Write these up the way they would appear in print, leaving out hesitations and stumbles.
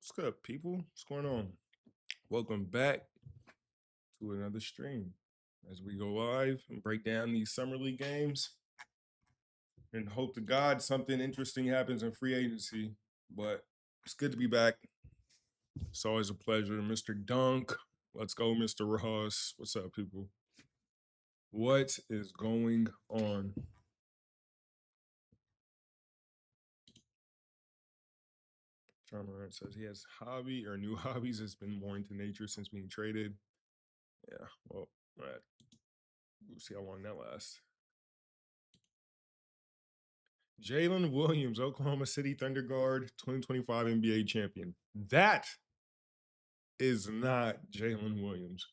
What's good, people? What's going on? Welcome back to another stream as we go live and break down these summer league games and hope to God something interesting happens in free agency. But it's good to be back. It's always a pleasure. Mr. Dunk, let's go, Mr. Ross. What's up, people? What is going on? John Moran says he has hobby or new hobbies has been more into nature since being traded. Yeah, well, all right. We'll see how long that lasts. Jalen Williams, Oklahoma City Thunder guard, 2025 NBA champion. That is not Jalen Williams.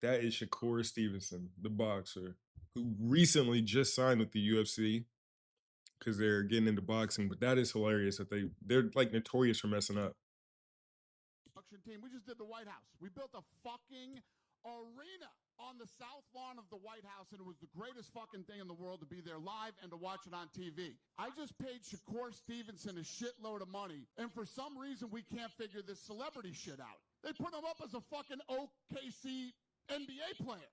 That is Shakur Stevenson, the boxer, who recently just signed with the UFC because they're getting into boxing. But that is hilarious that they're like notorious for messing up. Team. We just did the White House. We built a fucking arena on the south lawn of the White House, and it was the greatest fucking thing in the world to be there live and to watch it on TV. I just paid Shakur Stevenson a shitload of money, and for some reason we can't figure this celebrity shit out. They put him up as a fucking OKC NBA player.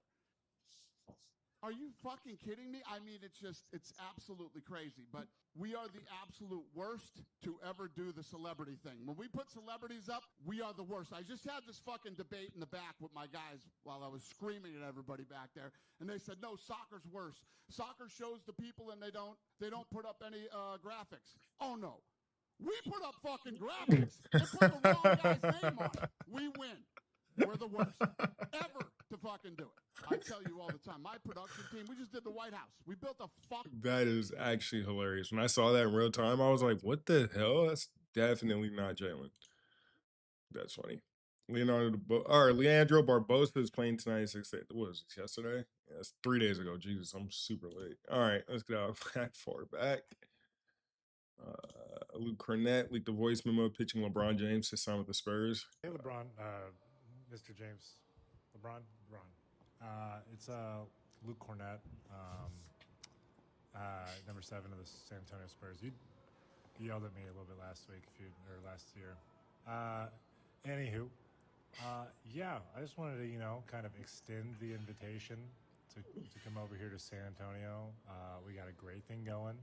Are you fucking kidding me? I mean, it's absolutely crazy. But we are the absolute worst to ever do the celebrity thing. When we put celebrities up, we are the worst. I just had this fucking debate in the back with my guys while I was screaming at everybody back there. And they said, no, soccer's worse. Soccer shows the people and they don't put up any graphics. Oh, no. We put up fucking graphics and put the wrong guy's name on it. We win. We're the worst ever to fucking do it. I tell you all the time, my production team, we just did the White House. We built a fuck. That is actually hilarious. When I saw that in real time, I was like, what the hell? That's definitely not Jalen. That's funny. Leandro Barbosa is playing tonight. What was it, yesterday? Yeah, it's 3 days ago. Jesus, I'm super late. All right, let's get out that far back. Luke Cornett leaked a voice memo pitching LeBron James to sign with the Spurs. Hey, LeBron, Mr. James, LeBron. It's Luke Cornett, number 7 of the San Antonio Spurs. You yelled at me a little bit last week, last year. Anywho, yeah, I just wanted to, kind of extend the invitation to come over here to San Antonio. We got a great thing going.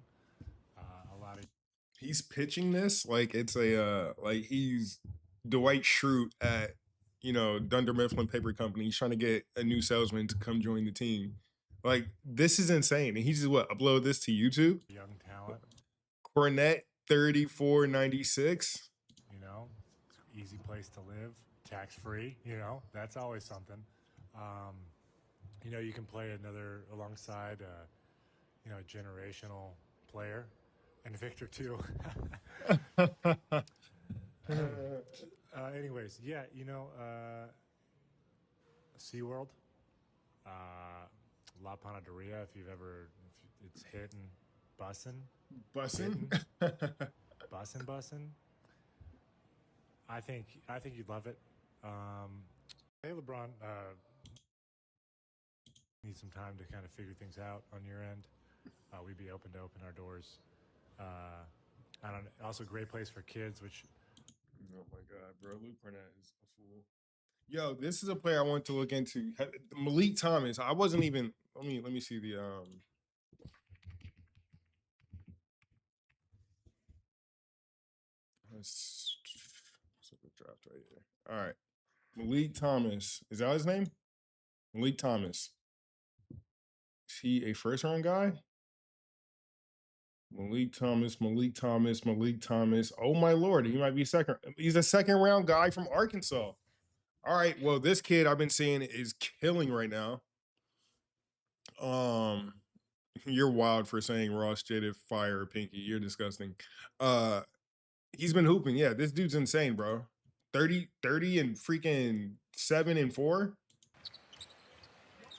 He's pitching this like it's like he's Dwight Schrute at Dunder Mifflin Paper Company. He's trying to get a new salesman to come join the team. Like, this is insane. And he just upload this to YouTube. Young talent. Cornett 3496. Easy place to live, tax free. That's always something. You can play alongside a generational player. And Victor too. Anyways, yeah, SeaWorld, La Panaderia, if it's hitting, bussin'. I think you'd love it. Hey, LeBron, need some time to kind of figure things out on your end. We'd be open our doors. Also great place for kids, which. Oh my God, bro. Luke Cornett is a fool. Yo, this is a player I want to look into. Malik Thomas. I wasn't even. Let me see the Let's the draft right here. All right, Malik Thomas. Is that his name? Malik Thomas. Is he a first round guy? Malik Thomas. Oh my Lord, he might be second. He's a second round guy from Arkansas. All right, well, this kid I've been seeing is killing right now. You're wild for saying Ross Jaded fire Pinky. You're disgusting. He's been hooping. Yeah, this dude's insane, bro. 30 and freaking 7 and 4.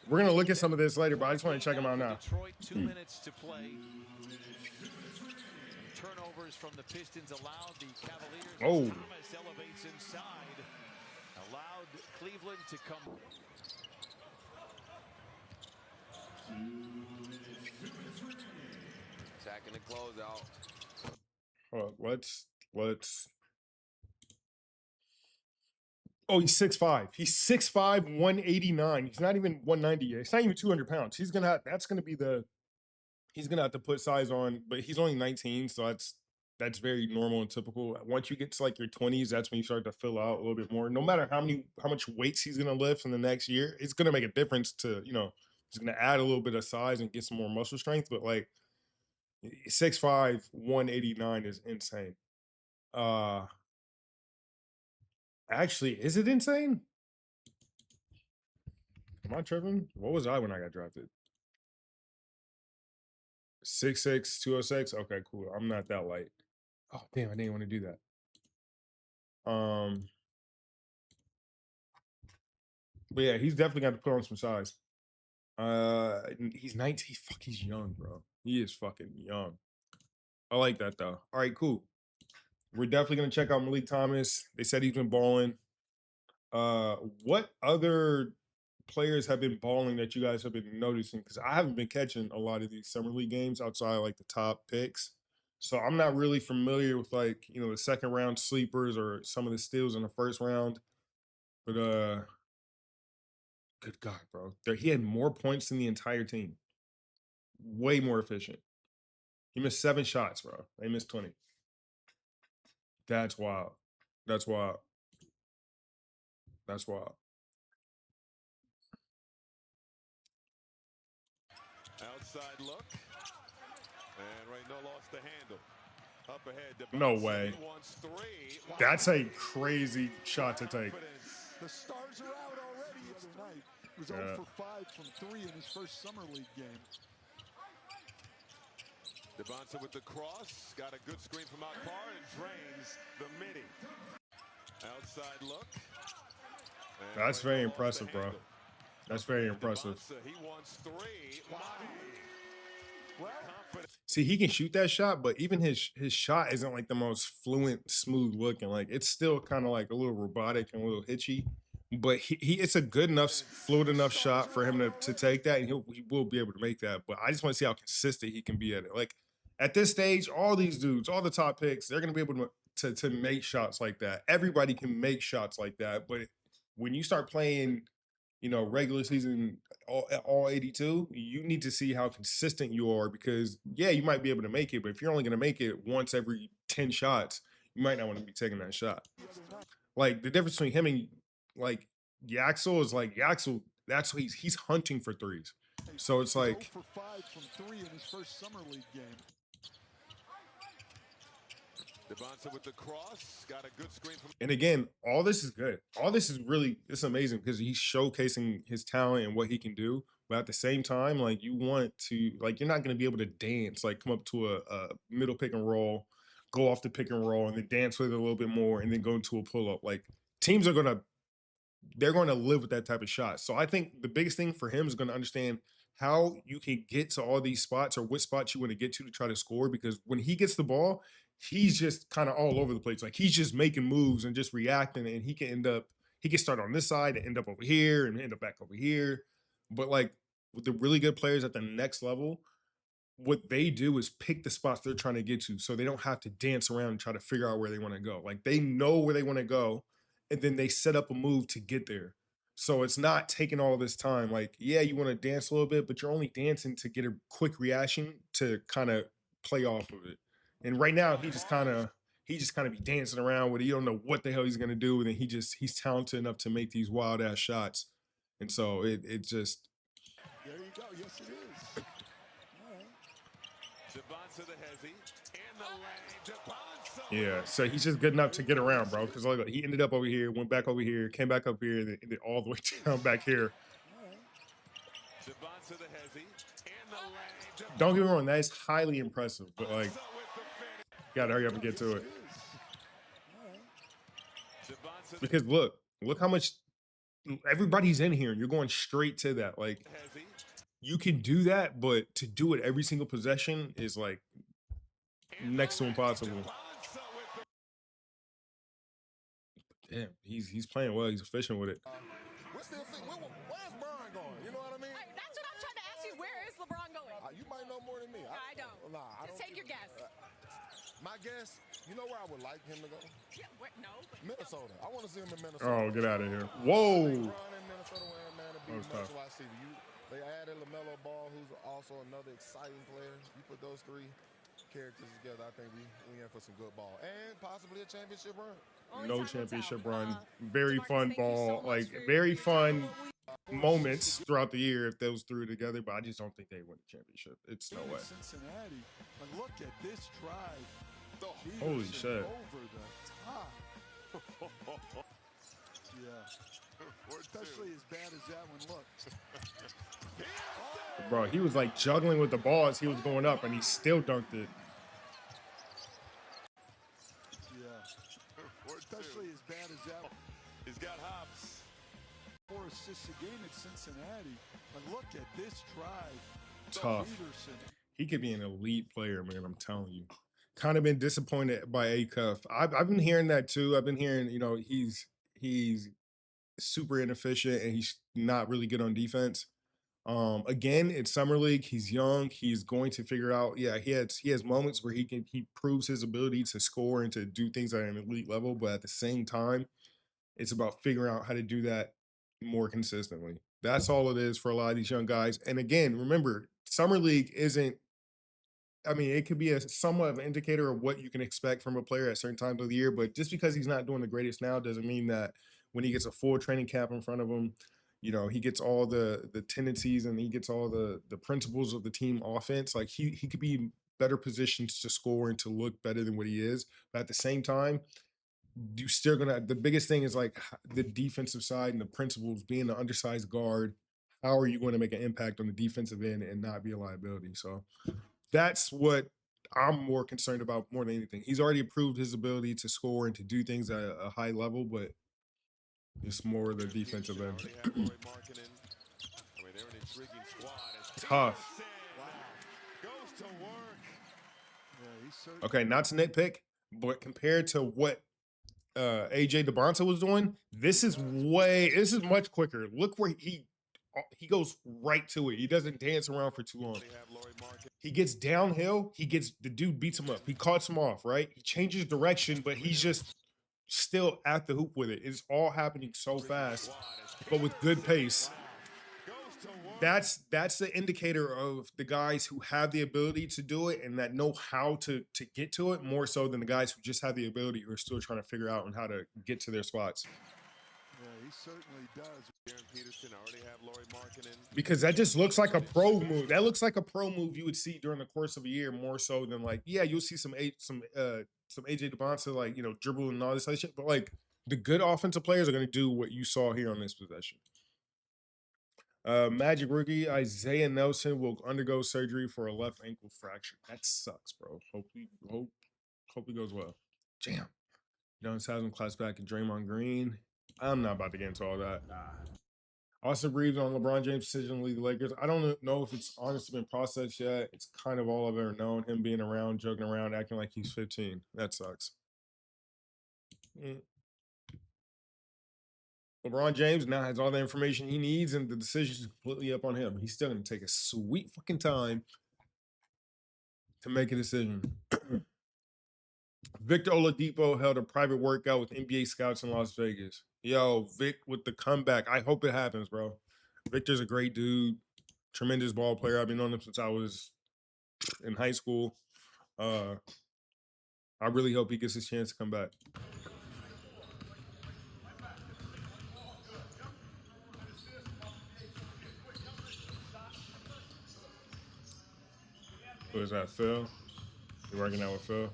We're gonna look at some of this later, but I just want to check him out now. Detroit, 2 minutes to play. Turnovers from the Pistons allowed the Cavaliers. Oh. Thomas elevates inside. Allowed Cleveland to come. Attacking the closeout. Hold up, let's Oh, he's 6'5". He's 6'5", 189. He's not even 190 yet. It's not even 200 pounds. He's gonna have to put size on, but he's only 19, so that's very normal and typical. Once you get to like your 20s, that's when you start to fill out a little bit more. No matter how much weights he's gonna lift in the next year, it's gonna make a difference to, he's gonna add a little bit of size and get some more muscle strength. But like 6'5", 189 is insane. Actually, is it insane? Am I tripping? What was I when I got drafted? 6'6", 206. Okay, cool. I'm not that light. Oh damn, I didn't want to do that. But yeah, he's definitely got to put on some size. He's 19. Fuck, he's young, bro. He is fucking young. I like that though. All right, cool. We're definitely gonna check out Malik Thomas. They said he's been balling. What other players have been balling that you guys have been noticing? Because I haven't been catching a lot of these summer league games outside like the top picks. So I'm not really familiar with like, the second round sleepers or some of the steals in the first round. But good God, bro. He had more points than the entire team. Way more efficient. He missed 7 shots, bro. They missed 20. That's wild. That's wild. That's wild. Outside look. And Reynaud lost the handle. Up ahead. No way. That's a crazy shot to take. The stars are out already the other night. He was 0 for 5 from 3 in his first summer league game. Devonta with the cross, got a good screen from Akbar and drains the midi. Outside look. That's very impressive, bro. That's very impressive. He wants 3. Wow. See, he can shoot that shot, but even his shot isn't like the most fluent, smooth looking. Like it's still kind of like a little robotic and a little hitchy. But it's a good enough, fluid enough shot for him to take that, and he will be able to make that. But I just want to see how consistent he can be at it. Like at this stage, all these dudes, all the top picks, they're gonna be able to make shots like that. Everybody can make shots like that, but when you start playing, regular season all 82, you need to see how consistent you are because yeah, you might be able to make it, but if you're only gonna make it once every 10 shots, you might not want to be taking that shot. Like the difference between him and like Yaxel is like Yaxel, that's what he's hunting for threes. So it's like 0 for 5 from 3 in his first summer league game. Devonta with the cross, got a good screen from. And again, all this is good. All this is really, it's amazing because he's showcasing his talent and what he can do. But at the same time, like you want to, like you're not going to be able to dance, like come up to a middle pick and roll, go off the pick and roll, and then dance with it a little bit more, and then go into a pull up. Like teams are they're going to live with that type of shot. So I think the biggest thing for him is going to understand how you can get to all these spots or what spots you want to get to try to score. Because when he gets the ball, he's just kind of all over the place. Like he's just making moves and just reacting, and he can start on this side and end up over here and end up back over here. But like with the really good players at the next level, what they do is pick the spots they're trying to get to so they don't have to dance around and try to figure out where they want to go. Like they know where they want to go, and then they set up a move to get there. So it's not taking all this time. Like, yeah, you want to dance a little bit, but you're only dancing to get a quick reaction to kind of play off of it. And right now, he just kind of be dancing around with it. You don't know what the hell he's gonna do, and then he's talented enough to make these wild ass shots. And so it just. There you go. Yes, it is. Devonta the hezzy in the lane. Devonta. Yeah, so he's just good enough to get around, bro. Because like he ended up over here, went back over here, came back up here, and then all the way down back here. Devonta the hezzy in the lane. Don't get me wrong, that is highly impressive, but like, gotta hurry up and get to it. Because look how much everybody's in here, and you're going straight to that. Like, you can do that, but to do it every single possession is like next to impossible. Damn, he's playing well. He's efficient with it. Where's Brian going? You know what I mean? That's what I'm trying to ask you. Where is LeBron going? You might know more than me. I don't. Nah, I Just don't. take your guess. My guess, You know where I would like him to go? Yeah, no. But Minnesota. I want to see him in Minnesota. Oh, get out of here. I Whoa. think Ron in Minnesota, man, to be That was much tough. like I see. They added LaMelo Ball, who's also another exciting player. You put those three characters together, I think we in for some good ball. And possibly a championship run. only No time will tell. championship run. Very DeMarcus, fun thank you so ball. much Like, for very your fun time. moments throughout the year if those three together, but I just don't think they win the championship. It's no way. Cincinnati. But look at this drive. Holy Peterson shit. Over the top. Yeah. Especially as bad as that one looked. Bro, he was like juggling with the ball as he was going up, and he still dunked it. Yeah. Especially as bad as that one. He's got hops. 4 assists a game at Cincinnati. But look at this drive. Tough. Peterson. He could be an elite player, man. I'm telling you. Kind of been disappointed by Acuff. I've been hearing that too. I've been hearing, you know, he's super inefficient and he's not really good on defense. Again, it's summer league. He's young. He's going to figure out. Yeah, he has moments where he proves his ability to score and to do things at an elite level. But at the same time, it's about figuring out how to do that more consistently. That's all it is for a lot of these young guys. And again, remember, summer league isn't. I mean, it could be a somewhat of an indicator of what you can expect from a player at certain times of the year. But just because he's not doing the greatest now doesn't mean that when he gets a full training camp in front of him, you know, he gets all the tendencies and he gets all the principles of the team offense. Like he could be better positioned to score and to look better than what he is. But at the same time, you still gonna. The biggest thing is like the defensive side and the principles. Being the undersized guard, how are you going to make an impact on the defensive end and not be a liability? So that's what I'm more concerned about more than anything. He's already proved his ability to score and to do things at a high level, but it's more the defensive end. Tough. Goes to work. Yeah, he's certainly. Okay, not to nitpick, but compared to what AJ DeBonta was doing, this is much quicker. Look where he goes right to it. He doesn't dance around for too long. He gets downhill. The dude beats him up. He cuts him off, right? He changes direction, but he's just still at the hoop with it. It's all happening so fast, but with good pace. That's the indicator of the guys who have the ability to do it and that know how to get to it more so than the guys who just have the ability who are still trying to figure out on how to get to their spots. Yeah, he certainly does. Peterson already have Lauri Markkanen. Because that just looks like a pro move. That looks like a pro move you would see during the course of a year more so than like, yeah, you'll see some AJ DeBonta like, you know, dribbling and all this other shit. But like the good offensive players are going to do what you saw here on this possession. Magic rookie Isaiah Nelson will undergo surgery for a left ankle fracture. That sucks, bro. Hope he goes well. Damn. Jones has him class back in Draymond Green. I'm not about to get into all that. Austin Reeves on LeBron James' decision to leave the Lakers. I don't know if it's honestly been processed yet. It's kind of all I've ever known. Him being around, joking around, acting like he's 15. That sucks. LeBron James now has all the information he needs, and the decision is completely up on him. He's still going to take a sweet fucking time to make a decision. Victor Oladipo held a private workout with NBA scouts in Las Vegas. Yo, Vic with the comeback. I hope it happens, bro. Victor's a great dude, tremendous ball player. I've been on him since I was in high school. I really hope he gets his chance to come back. Who is that, Phil? You working out with Phil?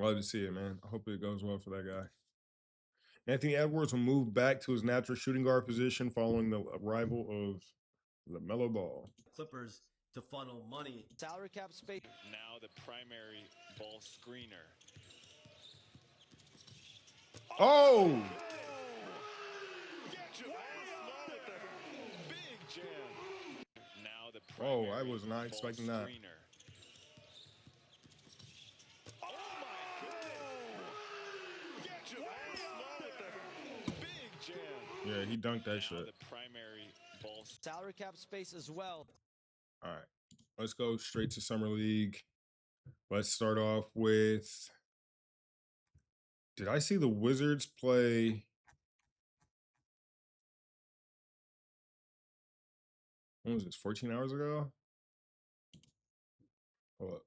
Love to see it, man. I hope it goes well for that guy. Anthony Edwards will move back to his natural shooting guard position following the arrival of LaMelo Ball. Clippers to funnel money. Salary cap space. Now the primary ball screener. Oh! Big jam. Now the Oh, primary I was not expecting that. screener. Oh my goodness. Get your ass low with the big jam. Yeah, he dunked that shit. The primary ball Salary cap space as well. All right, let's go straight to Summer League. Let's start off with. Did I see the Wizards play? When was this? 14 hours ago? Hold up.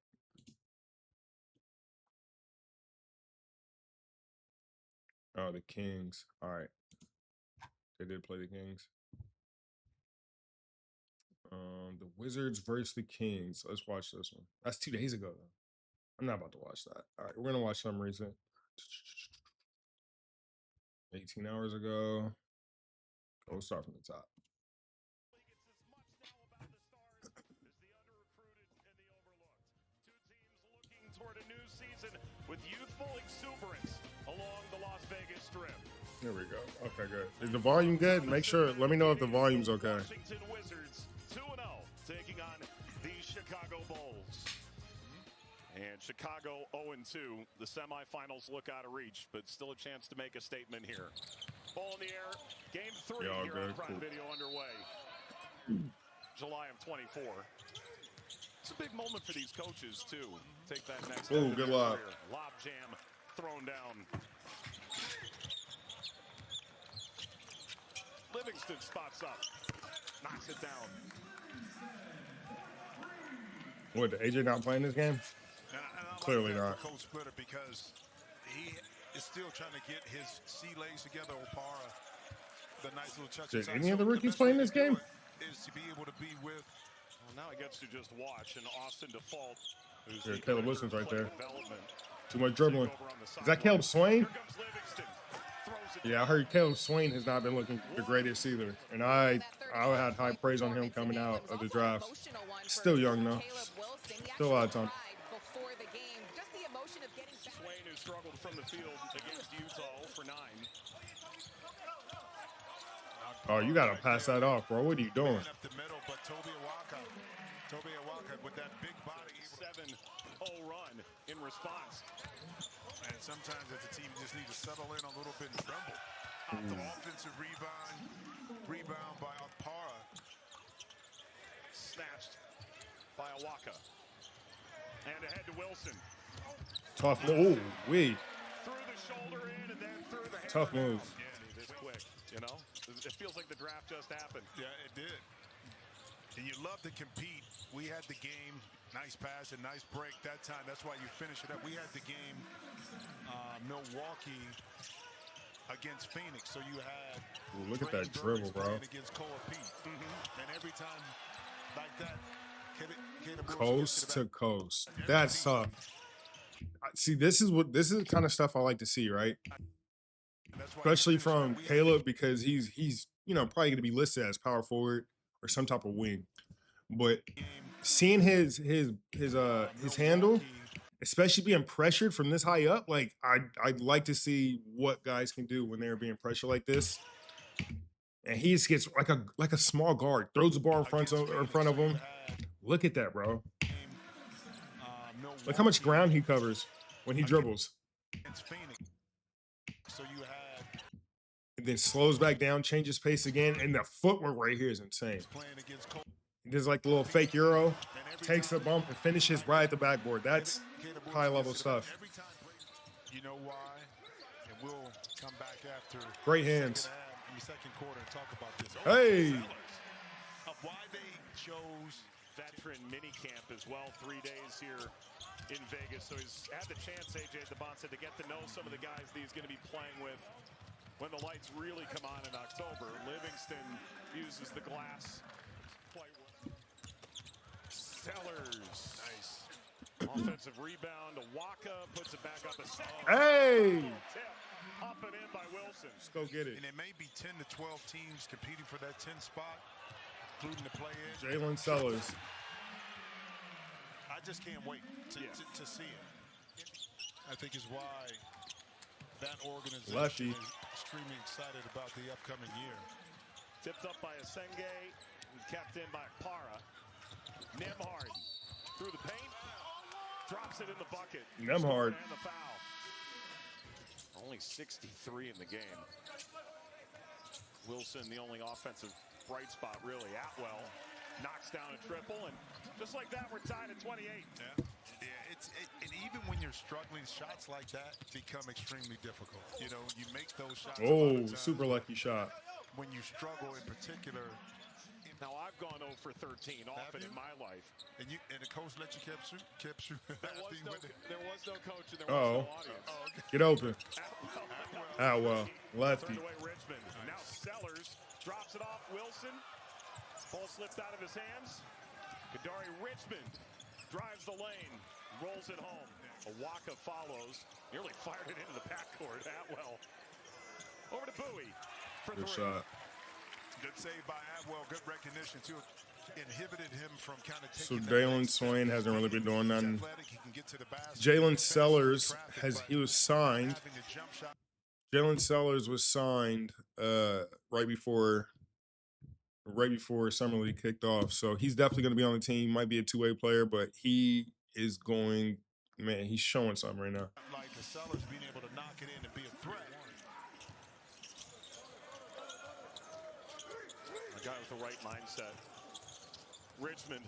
Oh, the Kings. All right. They did play the Kings. The Wizards versus the Kings. Let's watch this one. That's 2 days ago, though. I'm not about to watch that. All right, we're going to watch some recent. 18 hours ago. We'll start from the top. Toward a new season with youthful exuberance along the Las Vegas Strip. There we go. Okay, good. Is the volume good? Make sure. Let me know if the volume's okay. Washington Wizards 2-0 taking on the Chicago Bulls. And Chicago 0-2. The semifinals look out of reach, but still a chance to make a statement here. Ball in the air. Game 3 Yeah, here good. on Prime Cool. Video underway. July of 24. It's a big moment for these coaches, too. Take that next step. Ooh, in good their lob. career. Lob jam thrown down. Livingston spots up. Knocks it down. What, AJ not playing this game? And I Clearly like that not. for Coach Splitter because he is still trying to get his sea legs together. Opara, the nice little touch. Did any of the rookies play in this game? Is to be able to be with. Well, now he gets to just watch, and Austin Default, who's Yeah, the Caleb director Wilson's of right player there. development, Too much dribbling. take over on the Is that sideline. Caleb Swain? Here comes Livingston. Throws it Yeah, I heard Caleb Swain has not been looking the greatest either. And I had high praise on him coming out of the draft. Still young, though. Still a lot of time. Swain, who struggled from the field against Utah for 9. Oh, you got to pass that off, bro. What are you doing? Up the middle, but Toby Awaka with that big body. 7-0 run in response. And sometimes as a team, you just need to settle in a little bit and tremble. The offensive rebound by Opara. Snatched by Awaka. And ahead to Wilson. Tough move. Ooh, wee. Through the shoulder in and then through the hand. Tough move. Yeah, this quick, you know? It feels like the draft just happened. Yeah, it did. And you love to compete. We had the game. Nice pass and nice break that time. That's why you finish it up. We had the game Milwaukee against Phoenix. So you had Ooh, look at that Brady dribble, Burns bro. playing against Cole Pete. And every time like that, Caleb Wilson Coast gets to it back. coast. That's tough. See, this is the kind of stuff I like to see, right? That's why you Especially finish it up. from We had Caleb, because he's probably going to be listed as power forward or some type of wing. But the game, seeing his handle, Milwaukee. especially being pressured from this high up, like I'd like to see what guys can do when they're being pressured like this. And he just gets like a small guard, throws the ball in front of him. Look at that, bro. Look how much ground he covers when he dribbles. Against Phoenix. So you had And then slows back down, changes pace again, and the footwork right here is insane. playing against Cole. He does like the little fake Euro, And every takes the time- bump and finishes right at the backboard. That's Caleb Wilson high level gets it up. stuff. Every time Brady- you know why? And we'll come back after Great hands. second quarter and talk about this. Hey. Of why they chose Veteran mini camp as well, 3 days here in Vegas. So he's had the chance, AJ Debonsa, to get to know some of the guys that he's going to be playing with when the lights really come on in October. Livingston uses the glass quite well. Sellers. Nice. Offensive rebound. Waka puts it back up a second. Hey. Tip. Up and in by Wilson. Let's go get it. and it may be 10 to 12 teams competing for that 10 spot, including the play-in. Jalen Sellers. I just can't wait to see it. I think is why that organization Lefty. is extremely excited about the upcoming year. Tipped up by Asenge and kept in by Para. Nemhard through the paint. Drops it in the bucket. Nemhard. And the foul. Only 63 in the game. Wilson, the only offensive bright spot, really. Atwell knocks down a triple, and just like that, we're tied at 28. Yeah. And even when you're struggling, shots like that become extremely difficult. You know, you make those shots. Oh, super lucky shot. When you struggle in particular. Now, I've gone 0 for 13 often in my life. And the coach let you kept shoot. There was no coach and there was no audience. Oh, okay. Get open. Atwell. Lefty. Away Richmond. Now Sellers drops it off Wilson. Ball slipped out of his hands. Kadari Richmond drives the lane, rolls it home. Awaka follows, nearly fired it into the backcourt. Atwell over to Bowie for Good 3. shot. Good save by Atwell. Good recognition too. Inhibited him from kind of So taking. Jalen Swain hasn't really been doing nothing. Jalen Sellers was signed. Jalen Sellers was signed right before Summer League kicked off. So he's definitely going to be on the team. Might be a two-way player, but he is going. Man, he's showing something right now. Like the Sellers being able to knock it in and be a threat. A guy with the right mindset. Richmond.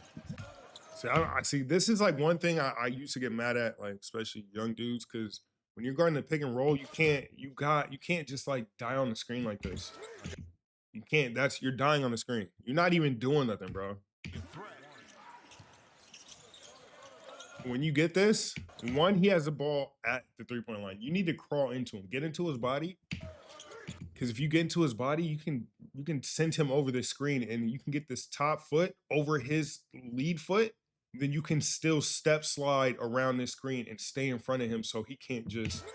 See, I see. This is like one thing I used to get mad at, like especially young dudes, because when you're guarding the pick and roll, you can't just like die on the screen like this. You can't. You're dying on the screen. You're not even doing nothing, bro. When you get this, one, he has the ball at the three-point line. You need to crawl into him, get into his body. Because if you get into his body, you can send him over the screen and you can get this top foot over his lead foot. Then you can still step slide around this screen and stay in front of him so he can't just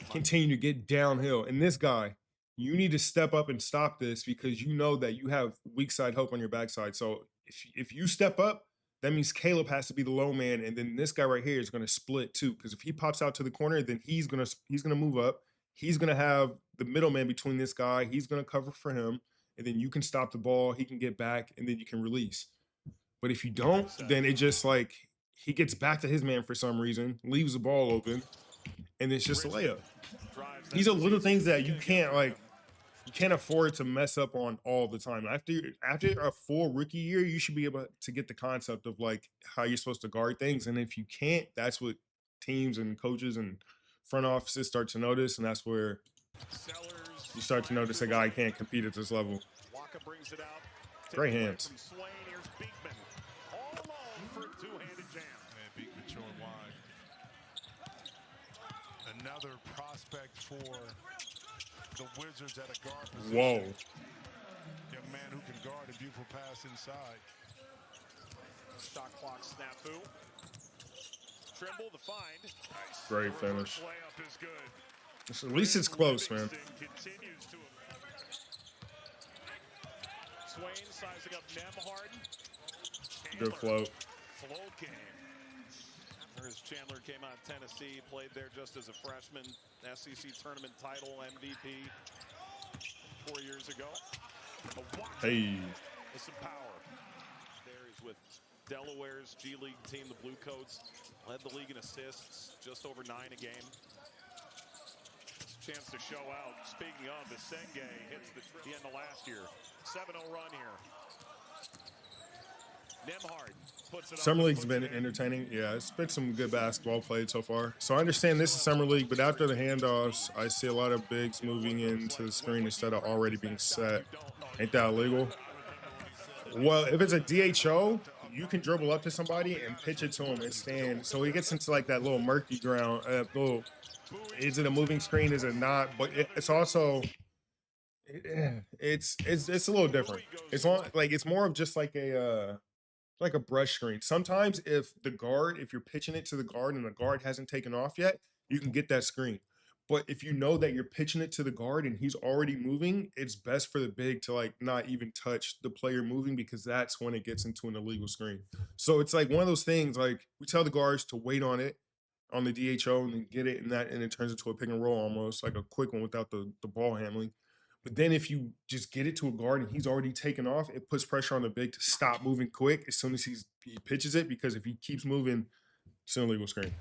continue to get downhill. And this guy, you need to step up and stop this because you know that you have weak side help on your backside. So if you step up, that means Caleb has to be the low man, and then this guy right here is going to split too. Because if he pops out to the corner, then he's gonna move up. He's gonna have the middleman between this guy. He's gonna cover for him, and then you can stop the ball. He can get back, and then you can release. But if you don't, then it just like he gets back to his man for some reason, leaves the ball open, and it's just a layup. These are little things that you can't afford to mess up on all the time. After a full rookie year, you should be able to get the concept of like how you're supposed to guard things. And if you can't, that's what teams and coaches and front offices start to notice, and that's where you start to notice a guy can't compete at this level. Great hands. Another prospect for the Wizards at a guard position. Whoa. Young man who can guard a beautiful pass inside. Shot clock snafu. Trimble the find. Nice. Great finish. Layup is good. At least it's close, man. Continues to Swain sizing up Nemhard. Good float. Float game. As Chandler came out of Tennessee, played there just as a freshman, SEC tournament title MVP 4 years ago. Hey. With some power. There he's with Delaware's G League team, the Blue Coats. Led the league in assists, just over 9 a game. Chance to show out. Speaking of, the Senge hits the end of last year. 7-0 run here. Nemhard puts it Summer League's been entertaining. Yeah, it's been some good basketball played so far. So I understand this is Summer League, but after the handoffs, I see a lot of bigs moving into the screen instead of already being set. Ain't that illegal? Well, if it's a DHO, you can dribble up to somebody and pitch it to him and stand. So he gets into like that little murky ground. Is it a moving screen? Is it not? But it's also it's a little different. It's more of just like a brush screen. Sometimes if you're pitching it to the guard and the guard hasn't taken off yet, you can get that screen. But if you know that you're pitching it to the guard and he's already moving, it's best for the big to like not even touch the player moving because that's when it gets into an illegal screen. So it's like one of those things, like we tell the guards to wait on it on the DHO and then get it and it turns into a pick and roll almost, like a quick one without the ball handling. But then if you just get it to a guard and he's already taken off, it puts pressure on the big to stop moving quick as soon as he pitches it, because if he keeps moving, it's an illegal screen.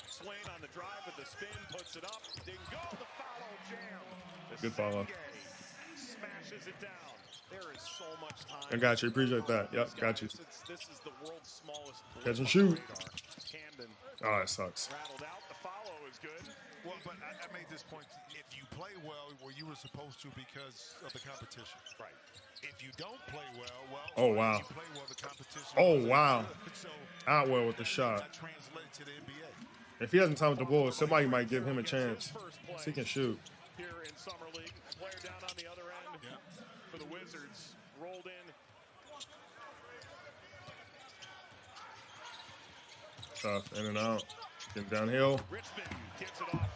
Swain on the drive with the spin, puts it up, didn't go, the follow jam. Good follow. Smashes it down. There is so much time. I got you. Appreciate that. Yep, got you. This is the world's smallest Catch and blip on the shoot. radar. Camden Oh, it sucks. rattled out. The follow is good. Well, but I made this point. If you play well, you were supposed to because of the competition. Right. If you don't play well, Oh, wow. you play well, the competition. Oh, wasn't wow. good. So Outwell with the shot. that translated to the NBA. If he hasn't time with the Bulls, somebody might give him a chance. So he can shoot. Here in Summer League, player down on the other end for the Wizards. Rolled in. Tough, in and out. Getting downhill. Richmond gets it off.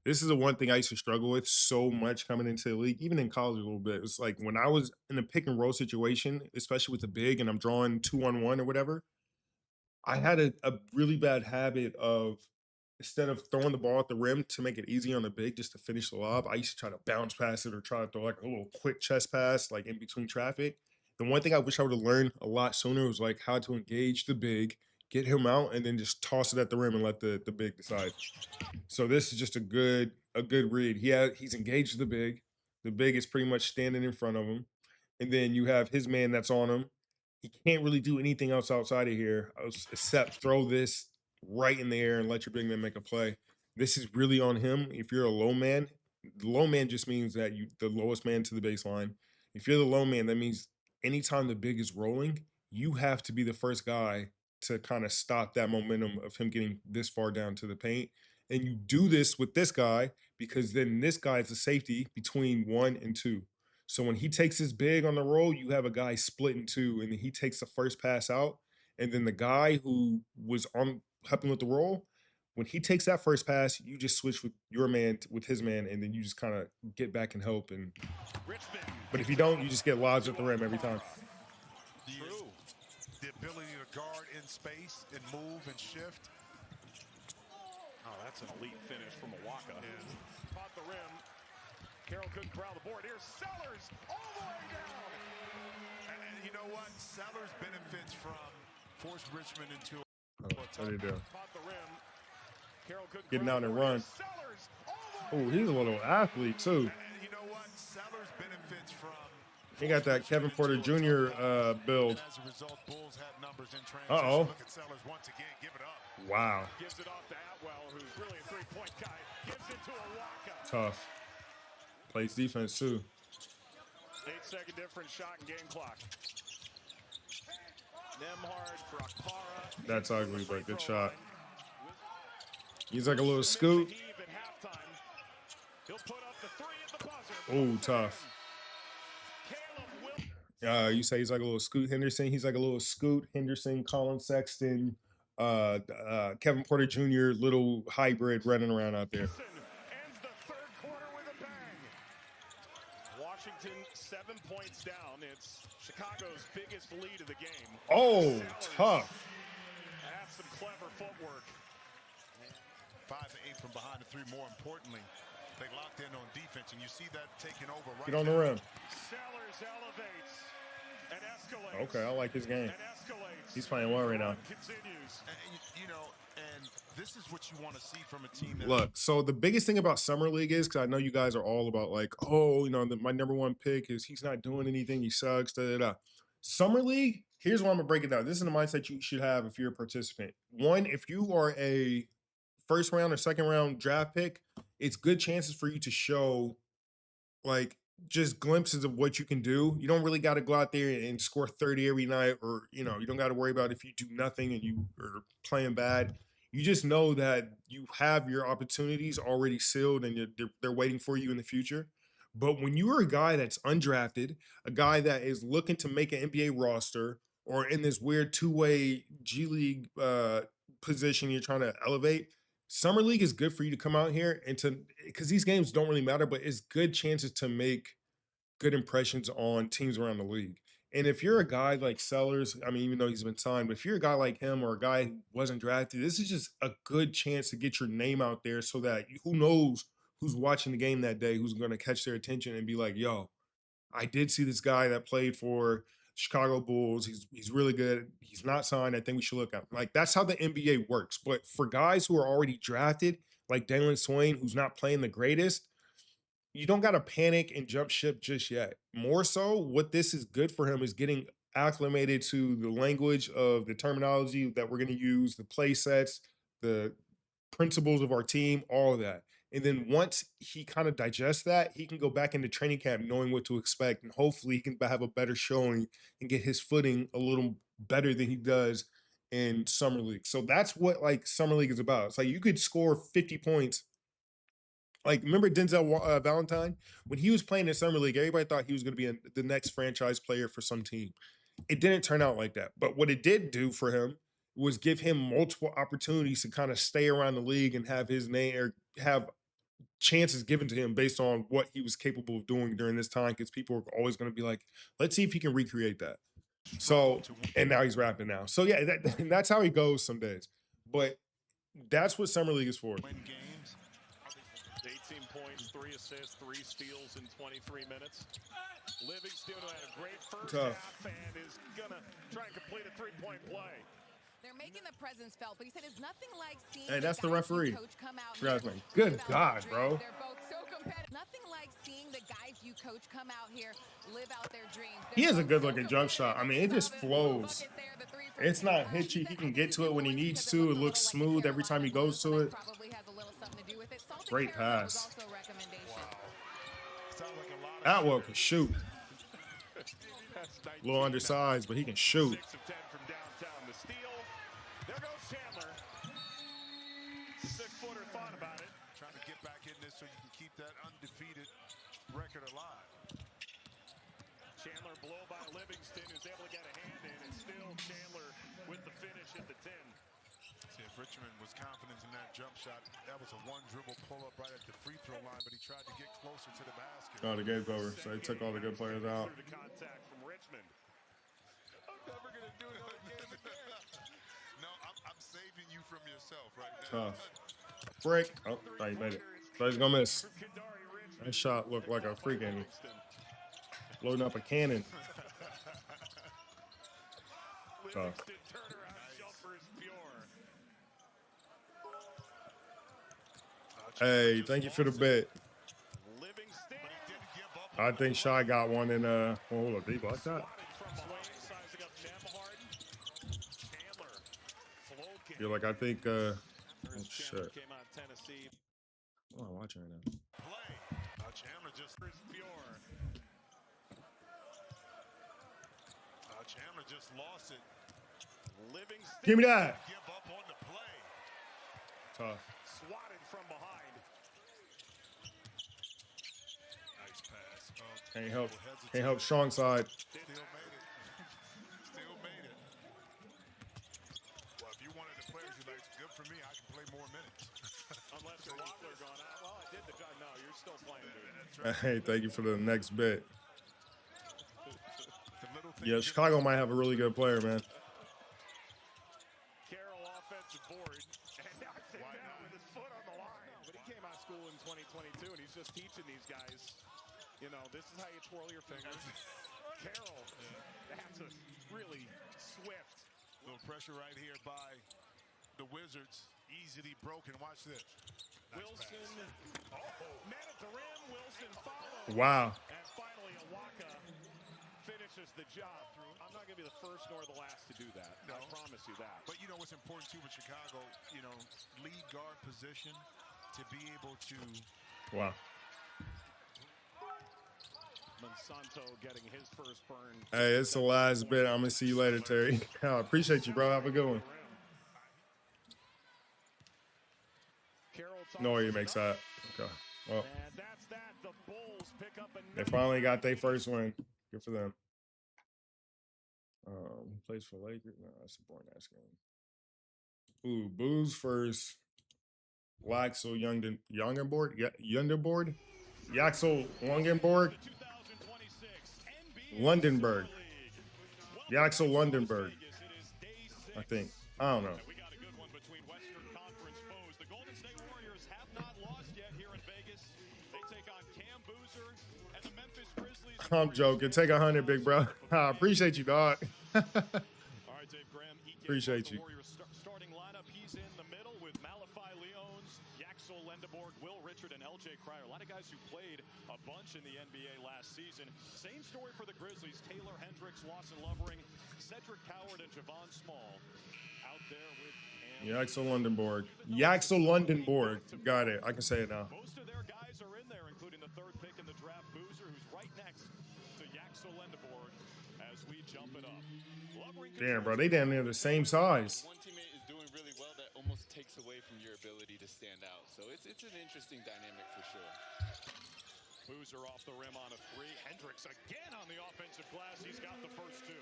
This is the one thing I used to struggle with so much coming into the league, even in college a little bit. It's like when I was in a pick and roll situation, especially with the big and I'm drawing 2-on-1 or whatever, I had a really bad habit of, instead of throwing the ball at the rim to make it easy on the big just to finish the lob, I used to try to bounce past it or try to throw like a little quick chest pass, like in between traffic. The one thing I wish I would have learned a lot sooner was like how to engage the big, get him out, and then just toss it at the rim and let the big decide. So this is just a good read. He's engaged the big. The big is pretty much standing in front of him. And then you have his man that's on him. He can't really do anything else outside of here except throw this right in the air and let your big man make a play. This is really on him. If you're a low man, the low man just means that you the lowest man to the baseline. If you're the low man, that means anytime the big is rolling, you have to be the first guy to kind of stop that momentum of him getting this far down to the paint. And you do this with this guy because then this guy is a safety between 1 and 2. So when he takes his big on the roll, you have a guy split in 2, and then he takes the first pass out. And then the guy who was on helping with the roll, when he takes that first pass, you just switch with your man with his man, and then you just kind of get back and help. And but if you don't, you just get lobs at the rim every time. True. The ability to guard in space and move and shift. Oh, that's an elite finish from Milwaukee. Caught the rim. Carroll couldn't corral the board. Here's Sellers all the way down. And you know what? Sellers benefits from force Richmond into What do you do? Caught the rim. Carroll couldn't Getting corral out the and board. run. Sellers all the way Oh, he's a little athlete too. And you know what? Sellers benefits from. He got that Kevin Porter Jr. Build. As a result, Bulls had numbers in transition. Uh-oh. Look at Sellers once again. Give it up. Wow. Gives it off to Atwell, who's really a three-point guy. Gives it to Milwaukee. Tough. Plays defense too. 8-second difference, shot and game clock. Nemhard for Akpara. That's ugly, but good shot. He's like a little scoop. He'll put up the three at the buzzer. Oh, tough. You say he's like a little Scoot Henderson. He's like a little Scoot Henderson, Colin Sexton, Kevin Porter Jr. little hybrid running around out there. Ends the third quarter with a bang. Washington 7 points down. It's Chicago's biggest lead of the game. Oh, Sellers tough. has some clever footwork. 5 to 8 from behind the three. More importantly, they locked in on defense, and you see that taking over right Get on the now. rim. Sellers elevates and escalates. Okay, I like his game. And escalates. He's playing well right now. Continues. And, you know, and this is what you want to see from a team that Look, so the biggest thing about Summer League is, because I know you guys are all about like, oh, you know, my number one pick is he's not doing anything, he sucks, da da da. Summer League, here's what I'm gonna break it down. This is the mindset you should have if you're a participant. One, if you are a first round or second round draft pick, it's good chances for you to show like just glimpses of what you can do. You don't really got to go out there and score 30 every night, or you know, you don't got to worry about if you do nothing and you are playing bad. You just know that you have your opportunities already sealed and they're waiting for you in the future. But when you are a guy that's undrafted, a guy that is looking to make an NBA roster, or in this weird two-way G League position you're trying to elevate, Summer League is good for you to come out here and to, because these games don't really matter, but it's good chances to make good impressions on teams around the league. And if you're a guy like Sellers, I mean, even though he's been signed, but if you're a guy like him or a guy who wasn't drafted, this is just a good chance to get your name out there so that who knows who's watching the game that day, who's going to catch their attention and be like, yo, I did see this guy that played for Chicago Bulls. He's really good. He's not signed. I think we should look at him. Like, that's how the NBA works. But for guys who are already drafted, like Dalen Swain, who's not playing the greatest, you don't got to panic and jump ship just yet. More so, what this is good for him is getting acclimated to the language of the terminology that we're going to use, the play sets, the principles of our team, all of that. And then once he kind of digests that, he can go back into training camp knowing what to expect. And hopefully he can have a better showing and get his footing a little better than he does in Summer League. So that's what like Summer League is about. It's like you could score 50 points. Like, remember Denzel Valentine? When he was playing in Summer League, everybody thought he was going to be the next franchise player for some team. It didn't turn out like that. But what it did do for him was give him multiple opportunities to kind of stay around the league and have his name or have chances given to him based on what he was capable of doing during this time, because people are always going to be like, let's see if he can recreate that. So, and now he's rapping now. So yeah, that's how he goes some days. But that's what Summer League is for. 18 points, 3 assists, 3 steals in 23 minutes. Livingston had a great first half and is going to try and complete a 3-point play. They're making the presence felt, but he said it's nothing like seeing Hey, that's the guys you referee. coach come out Good here, God, bro. They're both so competitive. Nothing like seeing the guys you coach come out here, live out their dreams. He has a good looking jump shot. I mean, it just flows. It's not hitchy. He can get to it when he needs to. It looks smooth every time he goes to it. Great pass. Atwell can shoot. A little undersized, but he can shoot. 6 of 10 from downtown. The steal. There goes Chandler. 6-footer thought about it. Trying to get back in this so you can keep that undefeated record alive. Chandler blow by Livingston, who's able to get a hand in, and still Chandler with the finish at the 10. See, if Richmond was confident in that jump shot, that was a one-dribble pull-up right at the free throw line, but he tried to get closer to the basket. Oh, the game's over. So they took all the good players out. Through the contact from Richmond. I'm never going to do another game again. No, I'm saving you from yourself right now. Tough. Break. Oh, he made it. So he's going to miss. That shot looked like a freaking loading up a cannon. Tough. Hey, thank you for the bet. I think Shy got one in hold up, did he block that? You're like, I think oh shit. What am I watching right now? Chandler just Chandler just lost it. Livingston. Give me that. Give up on the play. Tough. Swatted from behind. Nice pass. Can't help strong side. Still made it. Still made it. Well, if you wanted to play, you're like, good for me. I can play more minutes. Unless you're Waddler going out. Well, I did the job. No, you're still playing, dude. Hey, thank you for the next bet. Yeah, Chicago might have a really good player, man. Carroll offensive board and knocks it down with his foot on the line. But he came out of school in 2022 and he's just teaching these guys, you know, this is how you twirl your fingers. Carroll, that's a really swift. Little pressure right here by the Wizards. Easily broken. Watch this. Nice Wilson, man at the rim. Wilson follows. Wow. And finally, Awaka finishes the job. I'm not going to be the first nor the last to do that. No. I promise you that. But you know what's important too with Chicago, you know, lead guard position to be able to. Wow. Monsanto getting his first burn. Hey, it's the last bit. I'm gonna see you later, Terry. I appreciate you, bro. Have a good one. No, he makes that. Okay. Well, they finally got their first win. Good for them. Plays for Lakers. No, that's a boring ass game. Ooh, Booze first. Waxel Youngenborg. Youngenborg. Yaxel Longenborg. Lundenberg. Yaxel Lundenberg. I think. I don't know. I'm joking. Take 100, big bro. I appreciate you, dog. All right, Dave Graham, Appreciate you. Starting lineup, he's in the middle with Malify Leones, Yaxel Lendeborg, Will Richard, and LJ Cryer. A lot of guys who played a bunch in the NBA last season. Same story for the Grizzlies. Taylor Hendricks, Lawson Lovering, Cedric Coward, and Javon Small out there with Yaxel Lundenborg. Yaxel Lundenborg. Got it. I can say it now. most of their guys are in there, including the third pick in the draft, Boozer, who's right next to Yaxel Lendeborg as we jump it up. Damn, bro. They damn near the same size. One teammate is doing really well that almost takes away from your ability to stand out. So it's an interesting dynamic for sure. Boozer off the rim on a three. Hendricks again on the offensive glass. He's got the first two.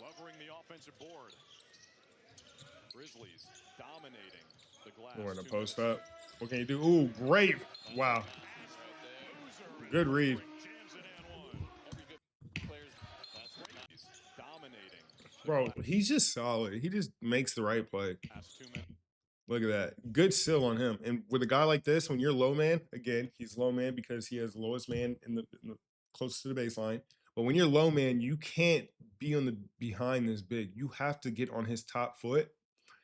Lovering the offensive board. Grizzlies dominating the glass. We're going to post up. What can you do? Ooh, great. Wow. Good read. Jams it and one. Every good player's That's great. He's dominating. Bro, he's just solid. He just makes the right play. Last 2 minutes. Look at that. Good seal on him. And with a guy like this, when you're low man, again, he's low man because he has the lowest man in the closest to the baseline. But when you're low man, you can't be on the behind this big. You have to get on his top foot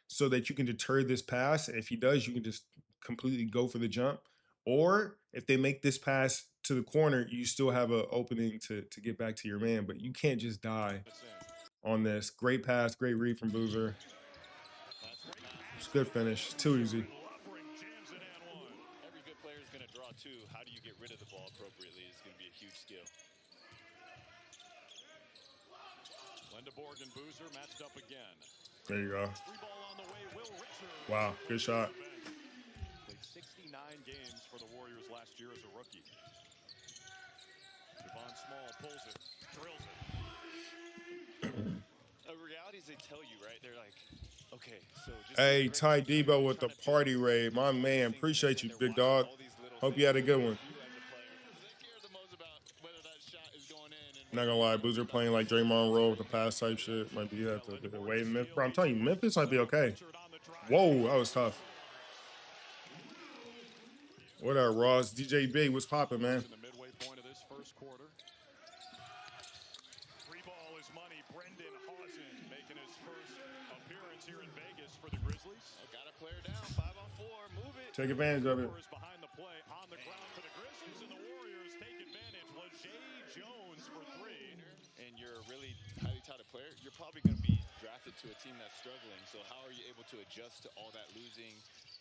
so that you can deter this pass. If he does, you can just completely go for the jump. Or if they make this pass to the corner, you still have an opening to get back to your man. But you can't just die on this. Great pass, great read from Boozer. It's a good finish. Too easy. Lovering jams it and one. every good player is going to draw two. How do you get rid of the ball appropriately is going to be a huge skill. Lendeborg and Boozer matched up again. There you go. Free ball on the way. Will Richard. Wow, good shot. Played 69 games for the Warriors last year as a rookie. Javon Small pulls it, drills it. The reality is they tell you, right? They're like, okay, so just Hey, Ty Debo with the party raid. My man, appreciate you, big dog. Hope you had a good one. Not gonna lie, Boozer playing like Draymond Rowe with the pass type shit. Might be have to wait in Memphis. Bro, I'm telling you, Memphis might be okay. Whoa, that was tough. What up, Ross? DJ B, what's poppin', man? In the midway point of this first quarter. Free ball is money. Brendan Hausen making his first appearance here in Vegas for the Grizzlies. got a player down, 5-on-4, move it. Take advantage of it. Is behind the play on the ground for the Grizzlies, and the Warriors take advantage. LeJay Jones for three. And you're a really highly touted player, you're probably going to be drafted to a team that's struggling. So how are you able to adjust to all that losing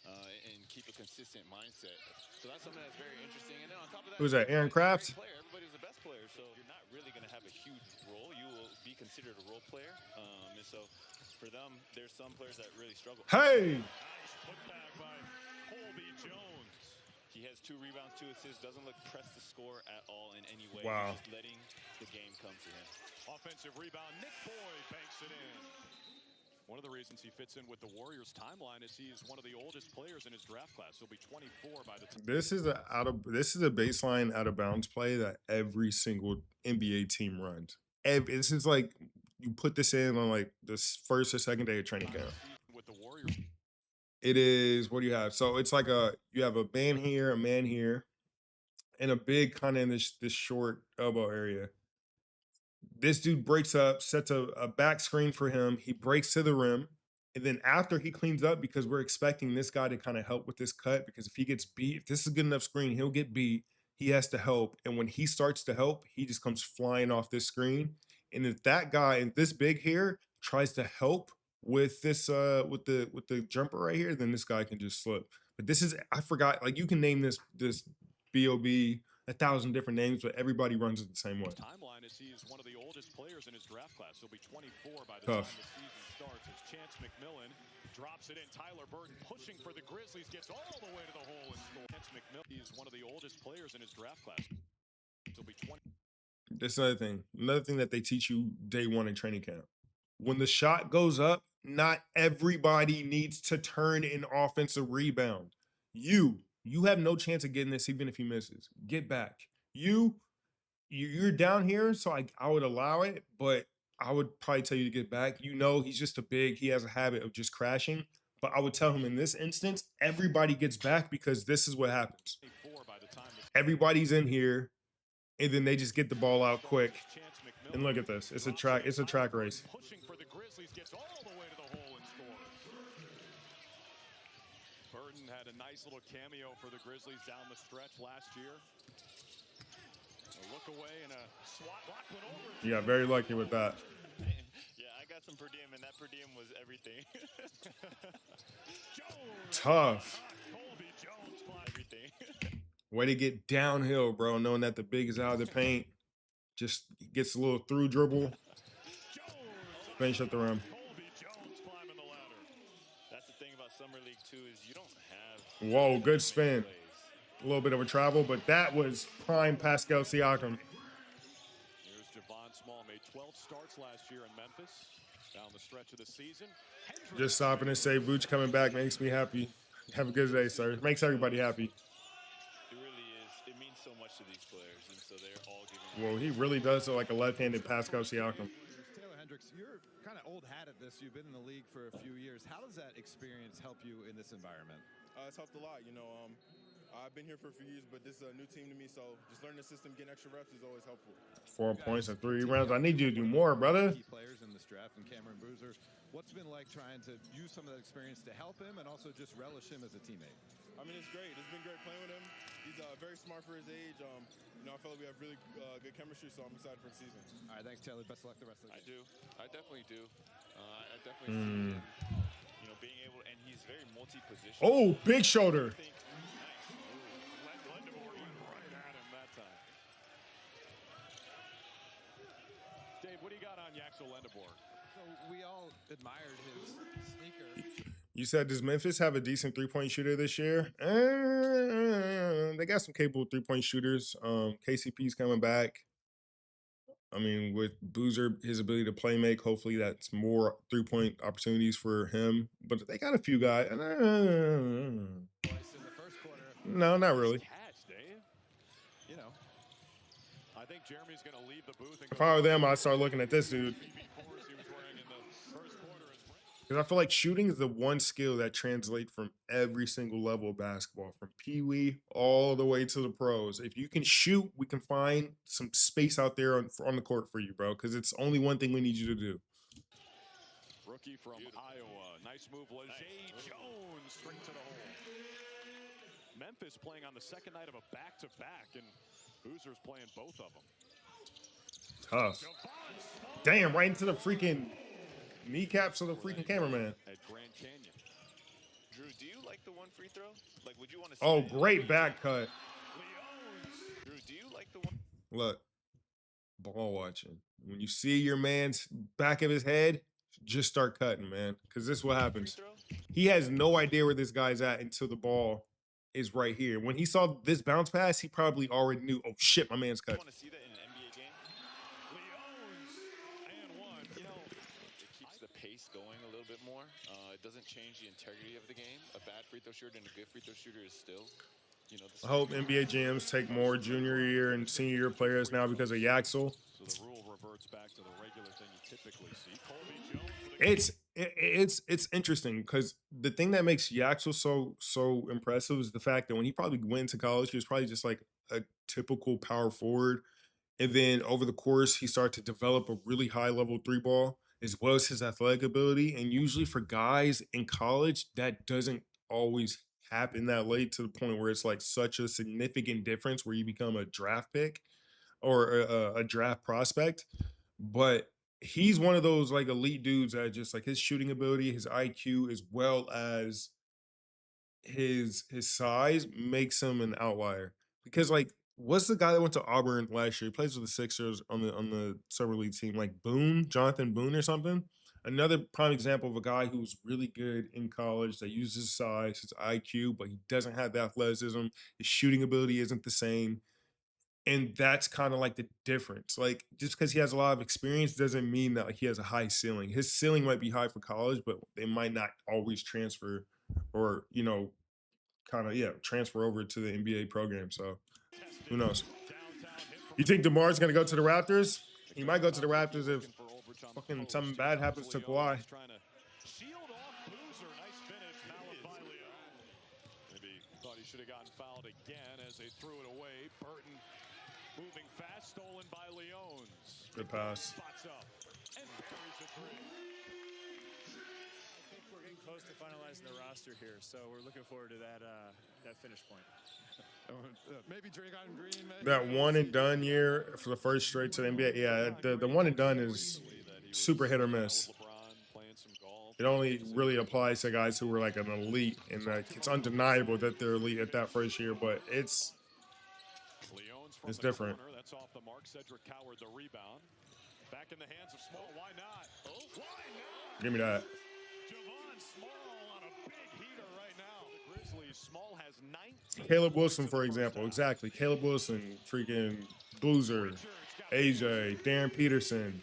and keep a consistent mindset? So that's something that's very interesting. And then on top of that, Who's that, Aaron Kraft? Everybody's the best player, so you're not really going to have a huge role. You will be considered a role player. And so for them, there's some players that really struggle. Hey! Nice putback by Colby Jones. He has 2 rebounds, 2 assists, doesn't look pressed to score at all in any way. Wow. He's just letting the game come to him. Offensive rebound. Nick Boyd banks it in. One of the reasons he fits in with the Warriors timeline is he's one of the oldest players in his draft class. He'll be 24 by the time. This is a baseline out of bounds play that every single NBA team runs. This is like you put this in on like this first or second day of training camp. With the Warriors. It is, what do you have? So it's like you have a man here, and a big kind of in this short elbow area. This dude breaks up, sets a back screen for him. He breaks to the rim. And then after he cleans up, because we're expecting this guy to kind of help with this cut, because if he gets beat, if this is a good enough screen, he'll get beat. He has to help. And when he starts to help, he just comes flying off this screen. And if that guy, and this big here, tries to help with this with the jumper right here, then this guy can just slip. But this is, I forgot, like you can name this BOB 1,000 different names, but everybody runs it the same way. Timeline is he's one of the oldest players in his draft class. He'll be 24 by the Tough. time the season starts. As Chance McMillan drops it in. Tyler Burton pushing for the Grizzlies, gets all the way to the hole and scores. Chance McMillan, he's one of the oldest players in his draft class. He'll be 20. That's another thing. Another thing that they teach you day one in training camp. When the shot goes up, not everybody needs to turn an offensive rebound. You have no chance of getting this even if he misses. Get back. You're down here, so I would allow it, but I would probably tell you to get back. You know he's just a big, he has a habit of just crashing. But I would tell him in this instance, everybody gets back because this is what happens. Everybody's in here, and then they just get the ball out quick. And look at this. It's a track race. Pushing for the Grizzlies, gets all the way to the hole and scores. Burton had a nice little cameo for the Grizzlies down the stretch last year. A look away and a swat block went over. Yeah, very lucky with that. Yeah, I got some per diem, and that per diem was everything. Tough. Colby Jones, everything. Way to get downhill, bro, knowing that the big is out of the paint. Just gets a little through dribble. Finish up the rim. Colby Jones climbing the ladder. That's the thing about Summer League, too, is you don't have... Whoa, good spin. A little bit of a travel, but that was prime Pascal Siakam. Here's Javon Small, made 12 starts last year in Memphis. Down the stretch of the season. Just stopping to say Vooch coming back makes me happy. Have a good day, sir. Makes everybody happy. It really is. It means so much to these players, and so they're all giving... Well, he really does look like a left-handed Pascal Siakam. Taylor Hendricks, you're kind of old hat at this. You've been in the league for a few years. How does that experience help you in this environment? It's helped a lot. You know, I've been here for a few years, but this is a new team to me, so just learning the system, getting extra reps is always helpful. 4 points in 3 rounds. I need you to do more, brother. Key players in this draft, and Cameron Boozer. What's it been like trying to use some of that experience to help him and also just relish him as a teammate? I mean, it's great. It's been great playing with him. He's very smart for his age. You know, I feel like we have really good chemistry, so I'm excited for the season. All right, thanks, Taylor. Best of luck the rest of the game. I definitely do. I definitely see him, you know, being able, and he's very multi-positional. Oh, big shoulder. Lendemore went right at him that time. Dave, what do you got on Yaxel Lendemore? So we all admired his sneaker. You said, does Memphis have a decent three-point shooter this year? They got some capable three-point shooters. KCP's coming back. I mean, with Boozer, his ability to play make, hopefully that's more three-point opportunities for him. But they got a few guys. No, not really. Catch, Dave. You know, I think Jeremy's going to leave the booth. And If I were them, I'd start looking at this dude. Because I feel like shooting is the one skill that translates from every single level of basketball, from Pee-wee all the way to the pros. If you can shoot, we can find some space out there on the court for you, bro, because it's only one thing we need you to do. Rookie from Iowa. Nice move. Leger Jones straight to the hole. Memphis playing on the second night of a back-to-back, and Boozer's playing both of them. Tough. Damn, right into the freaking kneecaps of the freaking cameraman. At Grand Canyon. Drew, do you like the one free throw? Like, would you want to see Oh, great back cut. Drew, do you like the one? Look, ball watching. When you see your man's back of his head, just start cutting, man, because this is what happens. He has no idea where this guy's at until the ball is right here. When he saw this bounce pass, he probably already knew, oh, shit, my man's cut. You want to see that in an NBA game? And one. You know, it keeps the pace going a little bit more. It doesn't change the integrity of the game. A bad free throw shooter and a good free throw shooter is still, you know. I hope NBA GMs take more junior year and senior year players now because of Yaxel. So the rule reverts back to the regular thing you typically see. Colby Jones. It's interesting because the thing that makes Yaxel so impressive is the fact that when he probably went to college, he was probably just like a typical power forward. And then over the course, he started to develop a really high level three ball as well as his athletic ability. And usually for guys in college, that doesn't always happen that late to the point where it's like such a significant difference where you become a draft pick or a draft prospect. But he's one of those like elite dudes that just like his shooting ability, his IQ, as well as his size makes him an outlier. Because like, what's the guy that went to Auburn last year? He plays with the Sixers on the summer league team, like Jonathan Boone or something. Another prime example of a guy who's really good in college that uses his size, his IQ, but he doesn't have the athleticism. His shooting ability isn't the same. And that's kind of like the difference. Like, just because he has a lot of experience doesn't mean that like, he has a high ceiling. His ceiling might be high for college, but they might not always transfer or, you know, transfer over to the NBA program. So who knows? You think DeMar's going to go to the Raptors? He might go to the Raptors if fucking something bad happens to Kawhi. Shield off Boozer. Nice finish. Maybe thought he should have gotten fouled again as they threw it away. Burton moving fast, stolen by Leones. Good pass. Spots up and buries the three. close to finalizing the roster here, so we're looking forward to that finish point. Maybe Draymond Green. That one and done year for the first straight to the NBA. Yeah, the one and done is super hit or miss. It only really applies to guys who were like an elite, and like it's undeniable that they're elite at that first year, but it's different. That's off the mark. Cedric Coward, the rebound. Back in the hands of Small. Why not? Why not? Give me that. Javon Small on a big heater right now. The Grizzlies. Small has 19. Caleb Wilson, for example. Exactly. Caleb Wilson, freaking Boozer, AJ, Darren Peterson,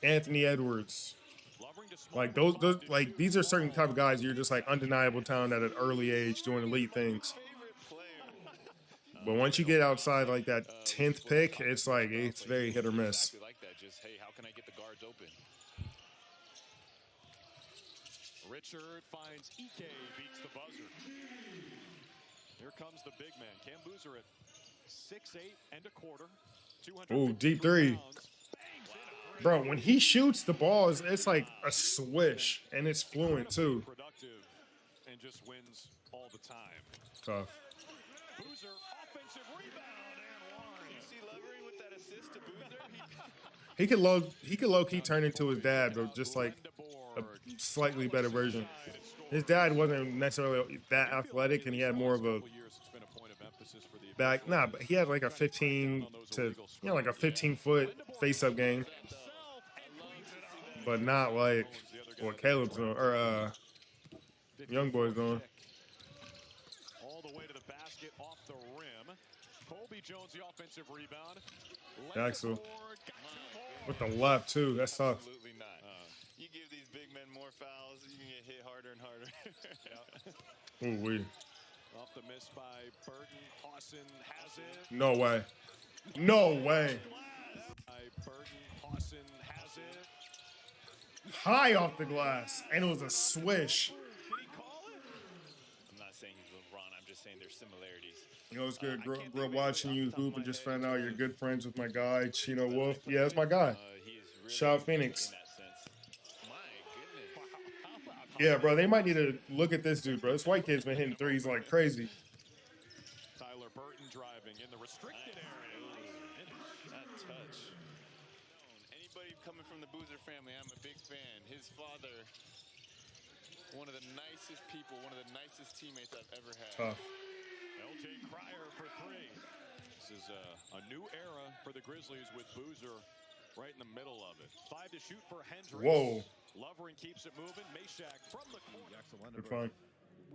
Anthony Edwards. Like those like these are certain type of guys you're just like undeniable talent at an early age doing elite things. But once you get outside like that 10th pick, it's like it's very hit or miss. Like that. Just, hey, how can I get the guards open? Richard finds EK, beats the buzzer. Here comes the big man. Cam Boozer at 6'8" and a quarter. Ooh, deep three. Bro, when he shoots the ball, it's like a swish, and it's fluent too. Productive and just wins all the time. Tough. Boozer, offensive rebound and one. You see Levering with that assist to Boozer? He could low key turn into his dad, but just like a slightly better version. His dad wasn't necessarily that athletic, and he had more of a back. Nah, but he had like a 15-foot face-up game, but not like what Caleb's doing or young boy's doing. All the way to the basket, off the rim. Colby Jones, the offensive rebound. Axel with the left too. That's tough. Absolutely not. You give these big men more fouls, you can get hit harder and harder. Ooh, we. Off the miss by Burton. Hawson has it. No way. No way. Burton. Hawson has it. High off the glass, and it was a swish. I'm not saying he's LeBron. I'm just saying there's similarities. You know, it's good. Grew up watching you hoop and just found out you're good friends with my guy, Chino Wolf. Yeah, that's my guy. Shout out Phoenix. Yeah, bro, they might need to look at this dude, bro. This white kid's been hitting threes like crazy. Tyler Burton driving in the restricted area. That touch. Anybody coming from the Boozer family, I'm a big fan. His father, one of the nicest people, one of the nicest teammates I've ever had. Tough. LJ Cryer for three. This is a new era for the Grizzlies with Boozer right in the middle of it. 5 to shoot for Hendricks. Whoa. Lovering keeps it moving. Meshack from the corner. Good fun.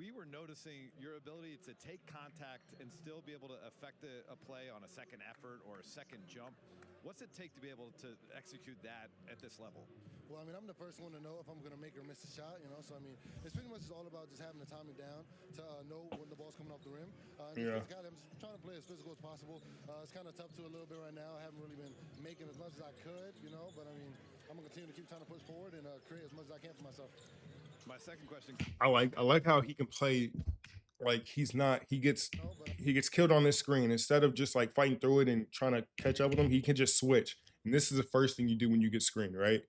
We were noticing your ability to take contact and still be able to affect a play on a second effort or a second jump. What's it take to be able to execute that at this level? Well, I mean, I'm the first one to know if I'm going to make or miss a shot, you know. So, I mean, it's pretty much all about just having the timing down to know when the ball's coming off the rim. Yeah. I'm just trying to play as physical as possible. It's kind of tough to a little bit right now. I haven't really been making as much as I could, you know. But, I mean, I'm going to continue to keep trying to push forward and create as much as I can for myself. My second question. I like how he can play. Like he gets killed on this screen. Instead of just like fighting through it and trying to catch up with him, he can just switch. And this is the first thing you do when you get screened, right?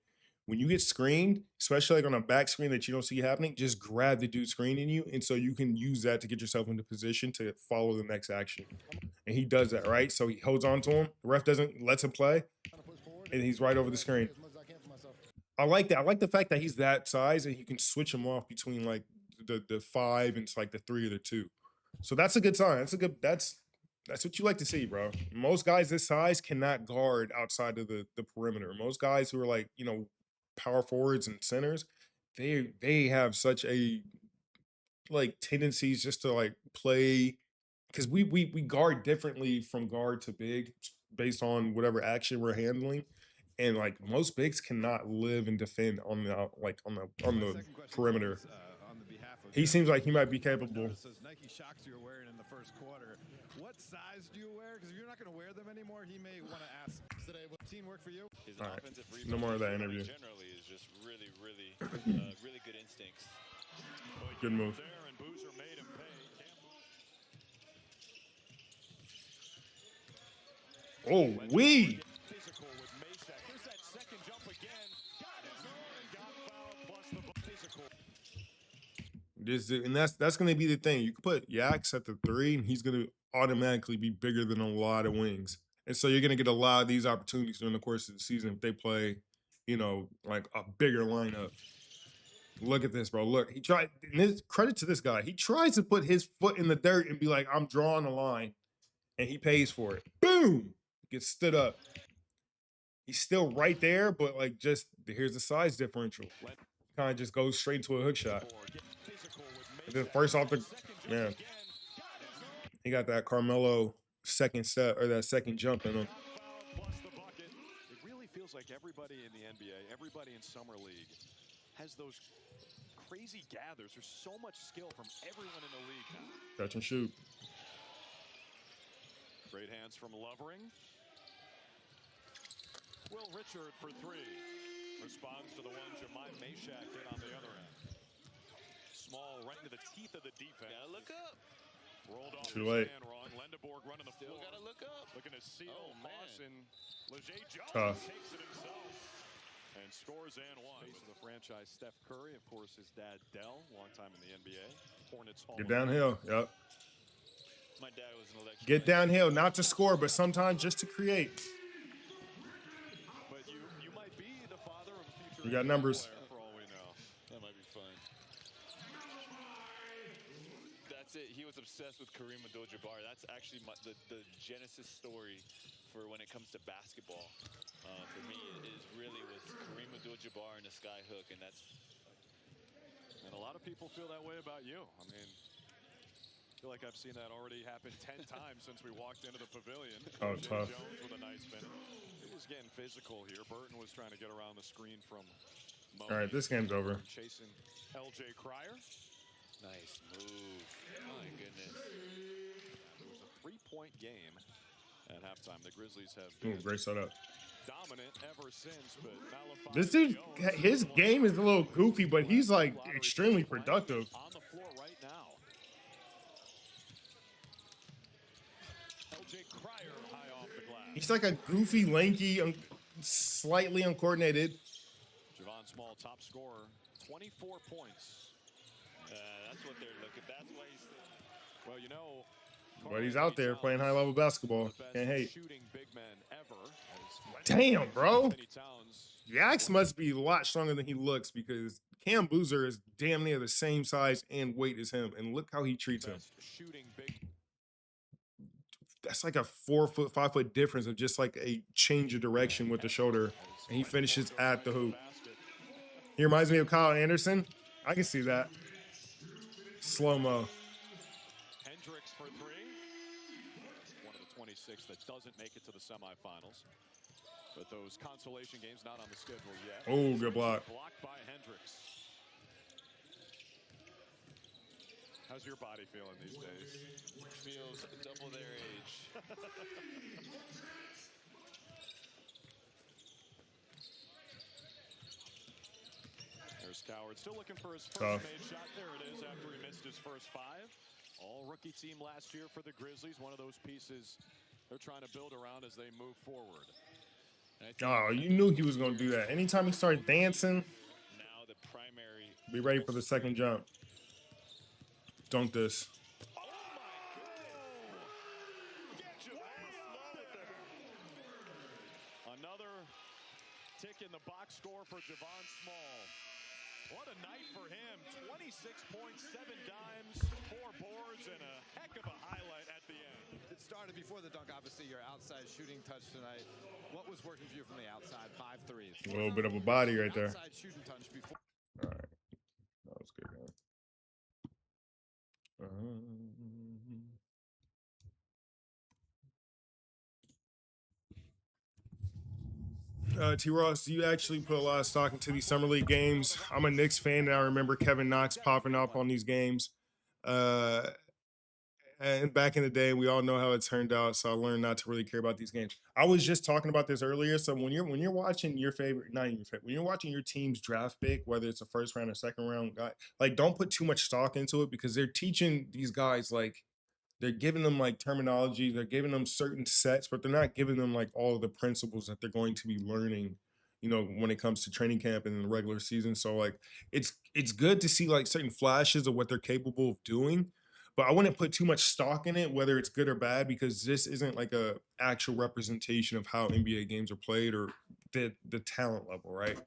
When you get screened, especially like on a back screen that you don't see happening, just grab the dude screening you. And so you can use that to get yourself into position to follow the next action. And he does that, right? So he holds on to him. The ref lets him play. And he's right over the screen. I like that. I like the fact that he's that size and you can switch him off between like the 5 and it's like the 3 or the 2. So that's a good sign. That's what you like to see, bro. Most guys this size cannot guard outside of the perimeter. Most guys who are like, you know, power forwards and centers, they have such a like tendencies just to like play because we guard differently from guard to big based on whatever action we're handling. And like most bigs cannot live and defend on the perimeter. He seems like he might be capable. Those Nike Shocks you were wearing in the first quarter. What size do you wear? Because if you're not going to wear them anymore, he may want to ask today. What team work for you? His All right. offensive No more of that interview. Generally is just really good instincts. Good move. There and Boozer made him pay. Oh, we. Physical with Meshack. Here's that second jump again. Got his own, got fouled And that's going to be the thing. You can put Yaks at the 3, and he's going to automatically be bigger than a lot of wings. And so you're going to get a lot of these opportunities during the course of the season if they play, you know, like a bigger lineup. Look at this, bro. Look, he tried. And this, credit to this guy. He tries to put his foot in the dirt and be like, I'm drawing a line. And he pays for it. Boom! Gets stood up. He's still right there, but like just here's the size differential. Kind of just goes straight into a hook shot. And then first off the man, he got that Carmelo second step or that second jump in him. It really feels like everybody in the NBA, everybody in Summer League has those crazy gathers. There's so much skill from everyone in the league now. Catch and shoot. Great hands from Lovering. Will Richard for 3. Responds to the one Jemai Meshack did on the other end. Small right into the teeth of the defense. Gotta look up. Rolled off Too late. wrong. Lendeborg running the Still floor. gotta look up. Looking to seal Moss, and Leger Jones Tough. takes it himself and scores and one. Face of the franchise, Steph Curry, of course, his dad Dell, long time in the NBA. Hornets Hall. Get downhill. Yep. My dad was an electric. Get downhill, not to score, but sometimes just to create. But you might be the father of a future. You got NBA numbers. player, for all we know. That might be fun. That's it. He was obsessed with Kareem Abdul-Jabbar. That's actually the genesis story for when it comes to basketball. For me, it really was Kareem Abdul-Jabbar and the sky hook, and that's. And a lot of people feel that way about you. I mean, I feel like I've seen that already happen 10 times since we walked into the pavilion. Oh, Jay tough. Jones with a nice finish. He was getting physical here. Burton was trying to get around the screen from Mo. All right, this game's over. Chasing L.J. Cryer. Nice move. My goodness. It was a 3-point game at halftime. The Grizzlies have Ooh, been great setup. dominant ever since, but Malachi This dude, Jones his game is a little goofy, but he's like lottery extremely pick productive. on the floor right now. L.J. Cryer high off the glass. He's like a goofy, lanky, slightly uncoordinated. Javon Small, top scorer, 24 points. That's what they're looking. That's why he's. Well, you know, But he's out there playing high-level basketball. the best Can't hate. shooting big man ever. Damn, bro. Anthony Towns. Yax must be a lot stronger than he looks because Cam Boozer is damn near the same size and weight as him. And look how he treats him. Best shooting big. That's like a 4 foot, 5 foot difference of just like a change of direction with the shoulder. And he finishes at the hoop. He reminds me of Kyle Anderson. I can see that. Slow-mo. Hendricks for 3. One of the 26 that doesn't make it to the semifinals. But those consolation games not on the schedule yet. Oh, good block. Blocked by Hendricks. How's your body feeling these days? Feels double their age. There's Coward still looking for his first Tough. made shot. There it is after he missed his first 5. All rookie team last year for the Grizzlies. One of those pieces they're trying to build around as they move forward. Oh, you knew he was going to do that. Anytime he started dancing, Now the primary. be ready for the second jump. Dunk this. Oh my God! Get your ass loaded there. Another tick in the box score for Javon Small. What a night for him. 26 points, 7 dimes, 4 boards, and a heck of a highlight at the end. It started before the dunk. Obviously, your outside shooting touch tonight. What was working for you from the outside? 5 threes. A little bit of a body right there. Outside shooting touch before. All right. That was good, man. T.Ross, you actually put a lot of stock into these Summer League games. I'm a Knicks fan, and I remember Kevin Knox popping up on these games. And back in the day, we all know how it turned out, so I learned not to really care about these games. I was just talking about this earlier. So when you're watching your favorite, not even your favorite, when you're watching your team's draft pick, whether it's a first round or second round guy, like don't put too much stock into it because they're teaching these guys like they're giving them like terminology, they're giving them certain sets, but they're not giving them like all of the principles that they're going to be learning you know, when it comes to training camp and the regular season. So like it's good to see like certain flashes of what they're capable of doing, but I wouldn't put too much stock in it, whether it's good or bad, because this isn't like a actual representation of how NBA games are played or the talent level, right?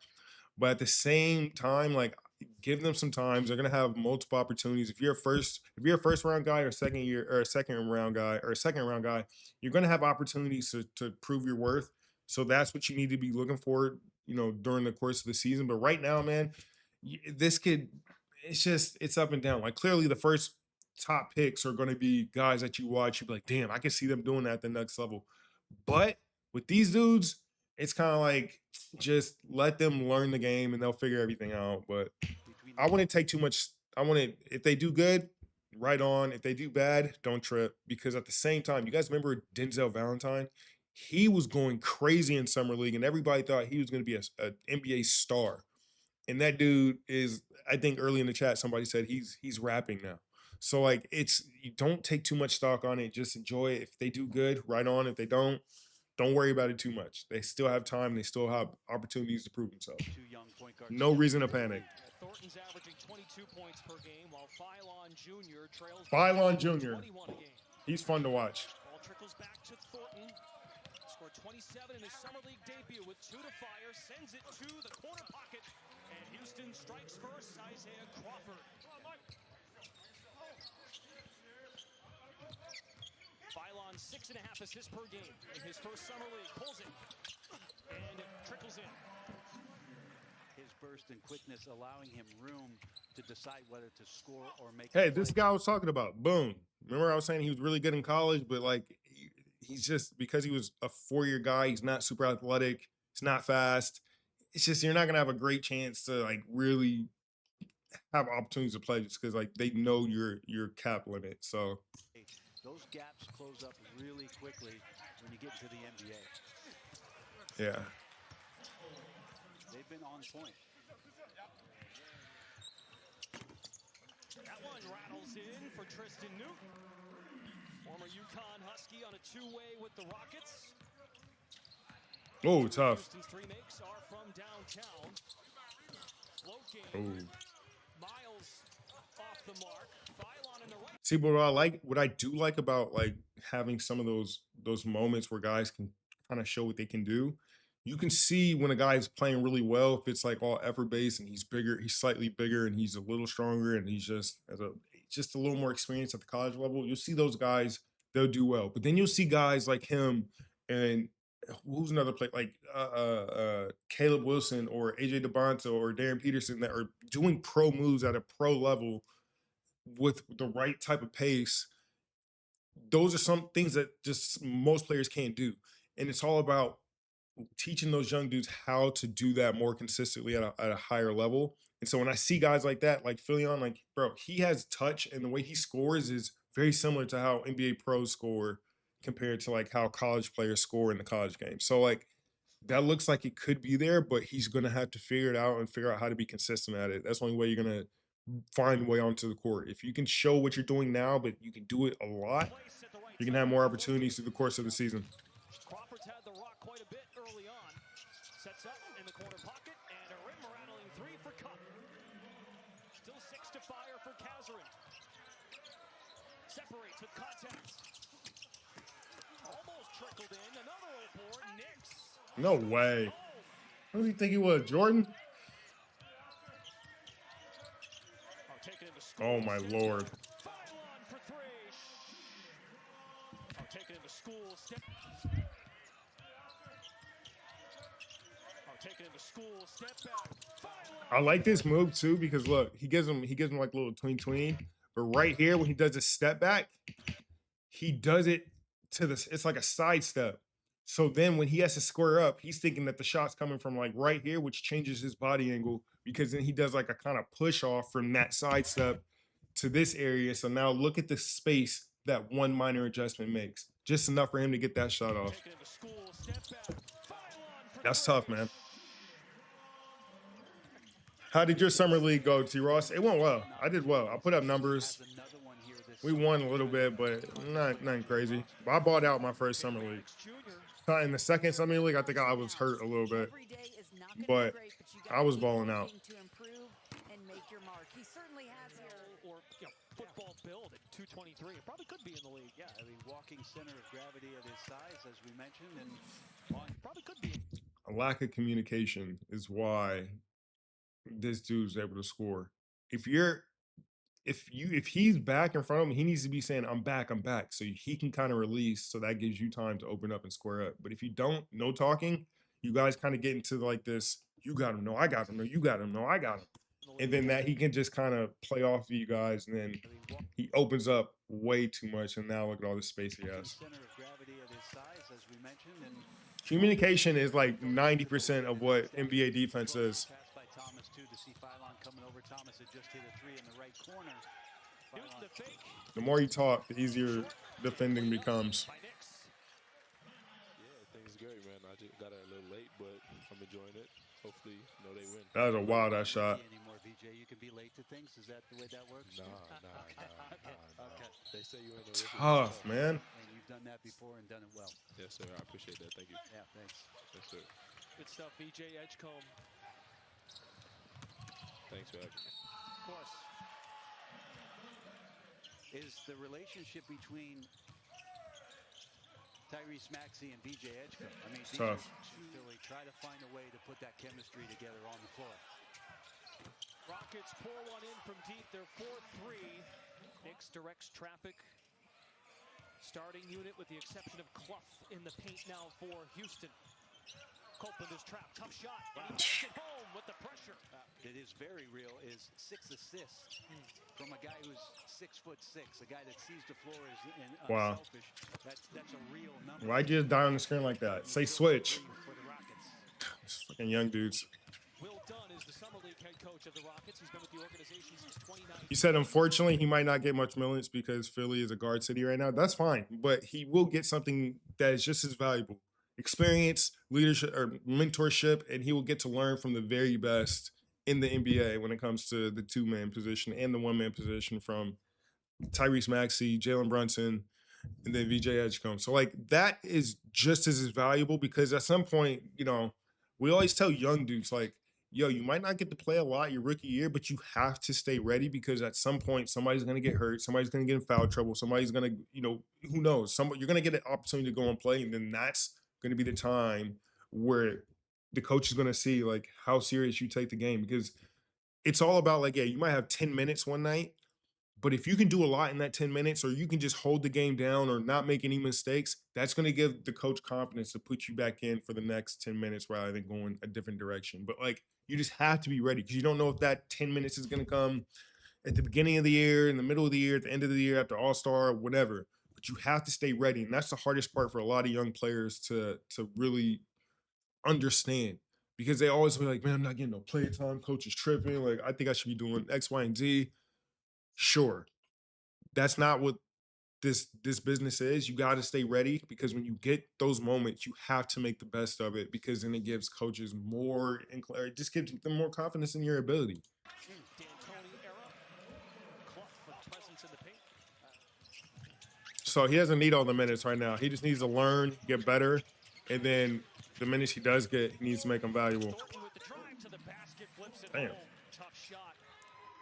But at the same time, like give them some time. They're gonna have multiple opportunities. If you're a first round guy or second year or a second round guy or a second round guy, you're gonna have opportunities to prove your worth. So that's what you need to be looking for, you know, during the course of the season. But right now, man, this kid, it's up and down. Like clearly the first top picks are gonna be guys that you watch, you'd be like, damn, I can see them doing that at the next level. But with these dudes, it's kind of like just let them learn the game and they'll figure everything out. But I wouldn't take too much. If they do good, right on. If they do bad, don't trip. Because at the same time, you guys remember Denzel Valentine? He was going crazy in summer league, and everybody thought he was going to be a NBA star. And that dude is, I think early in the chat, somebody said he's rapping now. So like you don't take too much stock on it. Just enjoy it. If they do good, right on. If they don't worry about it too much. They still have time. They still have opportunities to prove themselves. No reason to panic. Thornton's averaging 22 points per game, while Phylon Jr. trails Phylon Jr. 21 a game. He's fun to watch. Ball trickles back to Thornton. Scored 27 in his summer league debut with 2 to fire. Sends it to the corner pocket. And Houston strikes first. Isaiah Crawford. Phylon 6.5 assists per game in his first summer league. Pulls it and it trickles in. His burst and quickness allowing him room to decide whether to score or make. Hey, this guy I was talking about, boom. Remember I was saying he was really good in college, but like he's just, because he was a 4-year guy, he's not super athletic, he's not fast. It's just you're not gonna have a great chance to like really have opportunities to play just because like they know your cap limit. So those gaps close up really quickly when you get to the NBA. Yeah. They've been on point. That one rattles in for Tristan Newton. Former UConn Husky on a 2-way with the Rockets. Oh, tough. Houston's 3 makes are from downtown. Float game. Miles off the mark. Phylon in the right. See, but what I do like about like having some of those moments where guys can kind of show what they can do. You can see when a guy is playing really well, if it's like all effort based and he's bigger, he's slightly bigger and he's a little stronger and he's just a little more experienced at the college level. You'll see those guys, they'll do well. But then you'll see guys like him and who's another player like Caleb Wilson or AJ DeBonta or Darren Peterson that are doing pro moves at a pro level with the right type of pace. Those are some things that just most players can't do. And it's all about teaching those young dudes how to do that more consistently at a higher level. And so when I see guys like that, like Phylon, like, bro, he has touch and the way he scores is very similar to how NBA pros score compared to like how college players score in the college game. So like that looks like it could be there, but he's going to have to figure it out and figure out how to be consistent at it. That's the only way you're going to find a way onto the court. If you can show what you're doing now, but you can do it a lot, you can have more opportunities through the course of the season. Crawford's had the rock quite a bit early on. Sets up in the corner pocket and a rim-rattling 3 for Cup. Still 6 to fire for Kazarin. Separates with contact. Almost trickled in. Another old board. Knicks. No way. Who do you think he was, Jordan? Oh my Lord. For 3. Taking him to school. Taking him to school. Step back. I like this move too because look, he gives him like a little tween. But right here, when he does a step back, he does it it's like a side step. So then when he has to square up, he's thinking that the shot's coming from like right here, which changes his body angle because then he does like a kind of push off from that side step to this area. So now look at the space that one minor adjustment makes. Just enough for him to get that shot off. That's tough, man. How did your summer league go, T.Ross? It went well. I did well. I put up numbers. We won a little bit, but nothing crazy. But I bought out my first summer league. In the second summer league, I think I was hurt a little bit. Every day is not but I was balling out. To improve and make your mark. He certainly has here. Or football build at 223. It probably could be in the league. Yeah, I mean, walking center of gravity at his size, as we mentioned, and Probably could be. A lack of communication is why this dude's able to score. If he's back in front of him, he needs to be saying, I'm back, so he can kind of release, so that gives you time to open up and square up. But if you don't, no talking, you guys kind of get into like this, you got him, no, I got him, no, you got him, no, I got him. And then that he can just kind of play off of you guys, and then he opens up way too much, and now look at all the space he has. center of gravity at his size, as we mentioned, and Communication is like 90% of what NBA defense is. pass by Thomas too to see Phylon coming over. Thomas had just hit a three in the right corner. Newton the fake. The more you talk, the easier defending becomes. Yeah, things great, man. I just got it a little late, but I'm enjoying it. Hopefully, they win. That was a wild ass shot. Anymore, VJ, you can be late to things. Is that the way that works? Nah. Okay. They say you in the Tough, man. And you've done that before and done it well. Yes, sir. I appreciate that. Thank you. Yeah, thanks. Yes, sir. Good stuff, VJ Edgecombe. Thanks for having me. Of course. Is the relationship between Tyrese Maxey and VJ Edgecombe? I mean, Tough. Really try to find a way to put that chemistry together on the floor. Rockets pour one in from deep. They're 4-3. Knicks directs traffic. Starting unit with the exception of Clough in the paint now for Houston. Copeland is trapped. Tough shot. And he gets it home with the pressure. That is very real. Is 6 assists from a guy who's 6'6", a guy that sees the floor as Wow. unselfish. That's a real number. Why'd you just die on the screen like that? Say switch. For the Rockets. These fucking young dudes. Will Dunn is the summer league head coach of the Rockets. He's been with the organization since 2019. He said, unfortunately, he might not get much minutes because Philly is a guard city right now. That's fine, but he will get something that is just as valuable. Experience, leadership, or mentorship, and he will get to learn from the very best in the NBA when it comes to the two-man position and the one-man position from Tyrese Maxey, Jalen Brunson, and then VJ Edgecombe. So, like, that is just as valuable because at some point, we always tell young dudes, like, yo, you might not get to play a lot your rookie year, but you have to stay ready because at some point somebody's going to get hurt, somebody's going to get in foul trouble, somebody's going to, who knows? You're going to get an opportunity to go and play, and then that's going to be the time where the coach is going to see, like, how serious you take the game because it's all about, like, yeah, you might have 10 minutes one night, but if you can do a lot in that 10 minutes or you can just hold the game down or not make any mistakes, that's going to give the coach confidence to put you back in for the next 10 minutes rather than going a different direction. But, like, you just have to be ready because you don't know if that 10 minutes is going to come at the beginning of the year, in the middle of the year, at the end of the year, after All-Star, whatever. But you have to stay ready, and that's the hardest part for a lot of young players to really understand because they always be like, man, I'm not getting no play time. Coach is tripping. Like, I think I should be doing X, Y, and Z. Sure. That's not what this business is. You got to stay ready because when you get those moments, you have to make the best of it because then it gives coaches more, it just gives them more confidence in your ability. D'Antoni era. Clough for presence in the paint. So he doesn't need all the minutes right now. He just needs to learn, get better, and then the minutes he does get, he needs to make them valuable. Thornton with the drive to the basket, flips it Damn. home. Tough shot.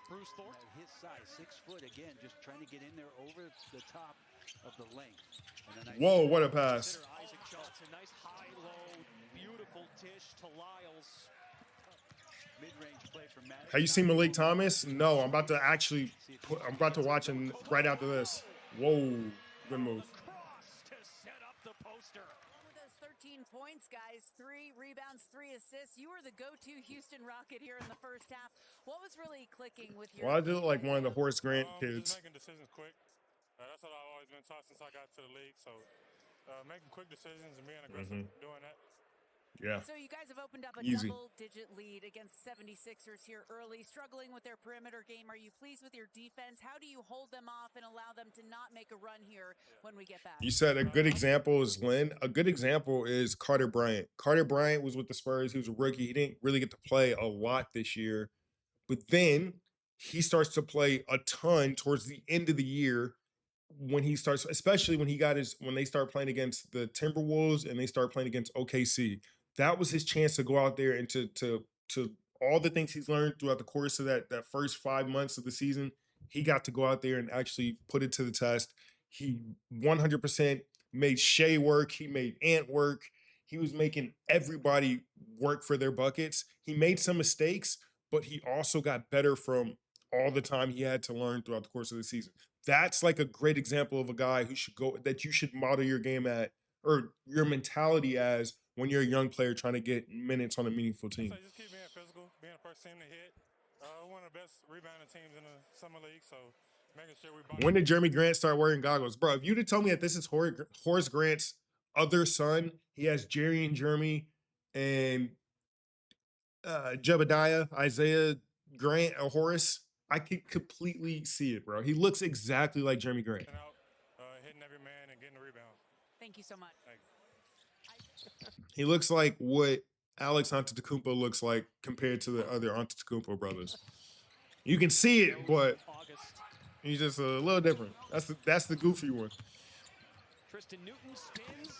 Bruce Thornton. At his size, 6 foot, again, just trying to get in there over the top of the length. And a nice Whoa, what a pass. Consider Isaac Johnson. Nice high-low, beautiful dish to Lyles. mid-range play from Madison. Have you seen Malik Thomas? No, I'm about to actually I'm about to watch him right after this. Whoa, good move. To set up the poster. With those 13 points, guys, 3 rebounds, 3 assists. You were the go-to Houston Rocket here in the first half. What was really clicking with your? Well, I do look like one of the Horace Grant kids. Just making decisions quick. That's what I've always been taught since I got to the league. So making quick decisions and being aggressive, doing that. Yeah. So you guys have opened up a Easy. double-digit lead against 76ers here early, struggling with their perimeter game. Are you pleased with your defense? How do you hold them off and allow them to not make a run here when we get back? You said a good example is Lynn. A good example is Carter Bryant. Carter Bryant was with the Spurs. He was a rookie. He didn't really get to play a lot this year. But then he starts to play a ton towards the end of the year when he starts, especially when they start playing against the Timberwolves and they start playing against OKC. that was his chance to go out there and to all the things he's learned throughout the course of that first 5 months of the season. He got to go out there and actually put it to the test. He 100% made Shea work. He made Ant work. He was making everybody work for their buckets. He made some mistakes, but he also got better from all the time he had to learn throughout the course of the season. That's like a great example of a guy who should go, that you should model your game at, or your mentality as, when you're a young player trying to get minutes on a meaningful team. So just keep being physical, being the first team to hit. One of the best rebounding teams in the summer league, so making sure we. When did Jeremy Grant start wearing goggles, bro? If you'd have told me that this is Horace Grant's other son, he has Jerry and Jeremy and Jebediah, Isaiah Grant, or Horace, I could completely see it, bro. He looks exactly like Jeremy Grant. Hitting every man and getting the rebound. Thank you so much. He looks like what Alex Antetokounmpo looks like compared to the other Antetokounmpo brothers. You can see it, but he's just a little different. That's the goofy one. Tristan Newton spins,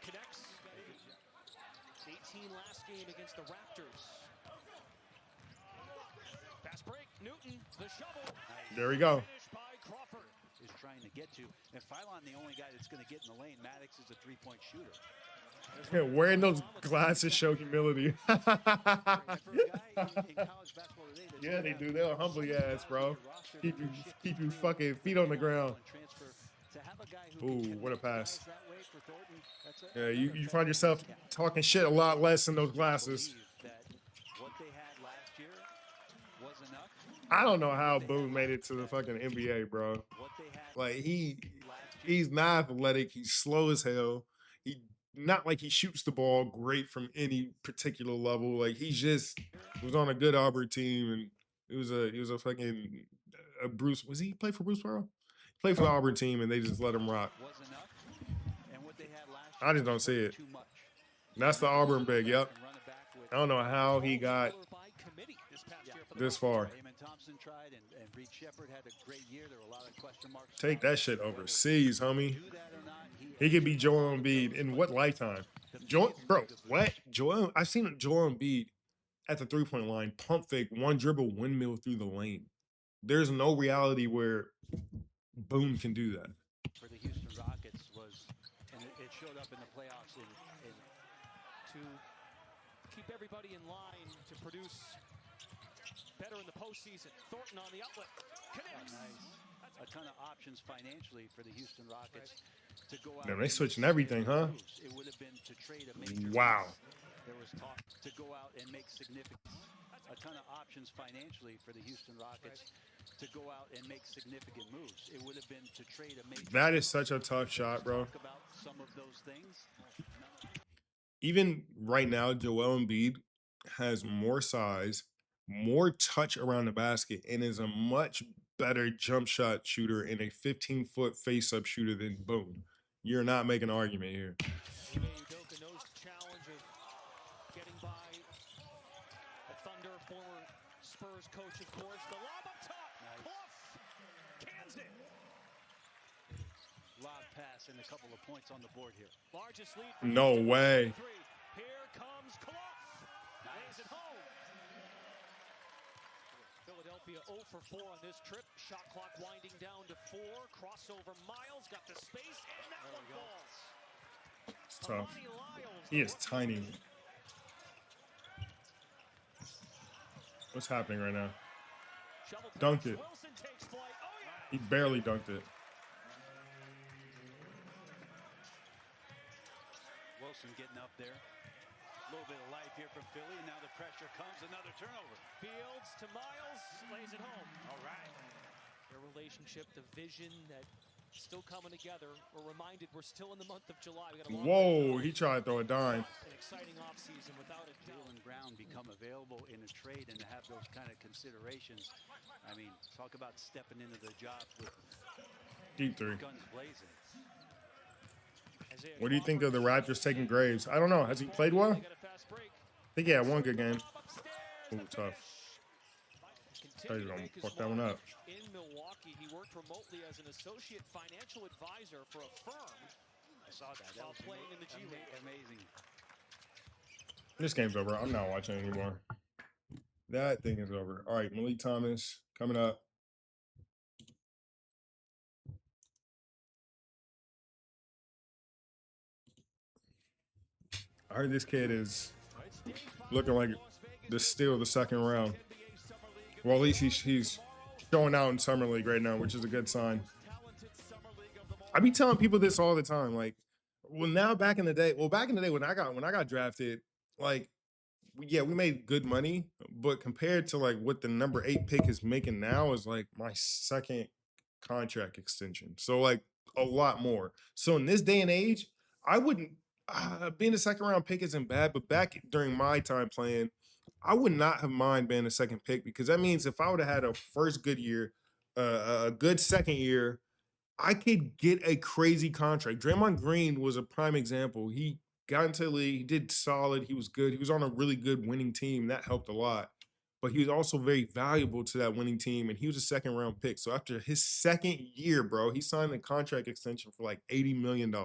connects. 18 last game against the Raptors. Fast break, Newton, the shovel. There we go. Is trying to get to. And Phylon, the only guy that's going to get in the lane. Maddox is a three-point shooter. Yeah, wearing those glasses show humility. Yeah, they do. They'll humble your ass, bro. Keep you fucking feet on the ground. Ooh, what a pass. Yeah, you find yourself talking shit a lot less in those glasses. I don't know how Boone made it to the fucking NBA, bro. Like, he's not athletic. He's slow as hell. Not like he shoots the ball great from any particular level. Like, he just was on a good Auburn team, and it was a fucking Bruce. Was he play for Bruce Pearl? He played for the Auburn team, and they just let him rock. I just don't see it. That's the Auburn big. Yep. I don't know how he got this far. Take that shit overseas, homie. He could be Joel Embiid in what lifetime? Bro, what? I've seen Joel Embiid at the three-point line, pump fake, one dribble, windmill through the lane. There's no reality where Boone can do that. For the Houston Rockets was, and it showed up in the playoffs to keep everybody in line to produce better in the postseason. Thornton on the outlet. Connects. Nice. A ton of options financially for the Houston Rockets to go out. Damn, they switching everything, huh? It would have been to trade a major. Wow. There was talk to go out and make significant. A ton of options financially for the Houston Rockets to go out and make significant moves. It would have been to trade a major. That is such a tough shot, bro. Talk about some of those things. Even right now, Joel Embiid has more size, more touch around the basket, and is a much better jump shot shooter and a 15-foot face-up shooter than Boone. You're not making an argument here. Udoka's challenge of getting by a Thunder, former Spurs coach, of course. The lob up top. Clough cans it. Lob pass and a couple of points on the board here. Largest lead. No way. Here comes Clough. Lays it home. Philadelphia 0 for 4 on this trip. Shot clock winding down to 4. Crossover, Miles got the space, and that one falls. It's tough. He is tiny. What's happening right now? Dunked it. He barely dunked it. Wilson getting up there. A little bit of life here from Philly. Now the pressure comes. Another turnover. Fields to Miles. Lays it home. All right. Their relationship, the vision that still coming together. We're reminded we're still in the month of July. We got a long Whoa, he tried to throw a dime. An exciting offseason without a doubt. Jaylen Brown become available in a trade and to have those kind of considerations. I mean, talk about stepping into the job with Deep three. guns blazing. What do you think of the Raptors taking Graves? I don't know. Has he played well? I think he had one good game. Ooh, tough. He's gonna fuck that one up. In Milwaukee, he worked remotely as an associate financial advisor for a firm. I saw that. While playing in the G League. Amazing. This game's over. I'm not watching anymore. That thing is over. All right, Malik Thomas coming up. I heard this kid is looking like the steal of the second round. Well, at least he's showing out in Summer League right now, which is a good sign. I be telling people this all the time. Like, well, now back in the day when I got drafted, like, yeah, we made good money, but compared to like what the number 8 pick is making now is like my second contract extension. So like a lot more. So in this day and age, I wouldn't being a second round pick isn't bad, but back during my time playing, I would not have mind being a second pick because that means if I would have had a first good year, a good second year, I could get a crazy contract. Draymond Green was a prime example. He got into the league, he did solid, he was good. He was on a really good winning team. That helped a lot. But he was also very valuable to that winning team, and he was a second round pick. So after his second year, bro, he signed a contract extension for like $80 million,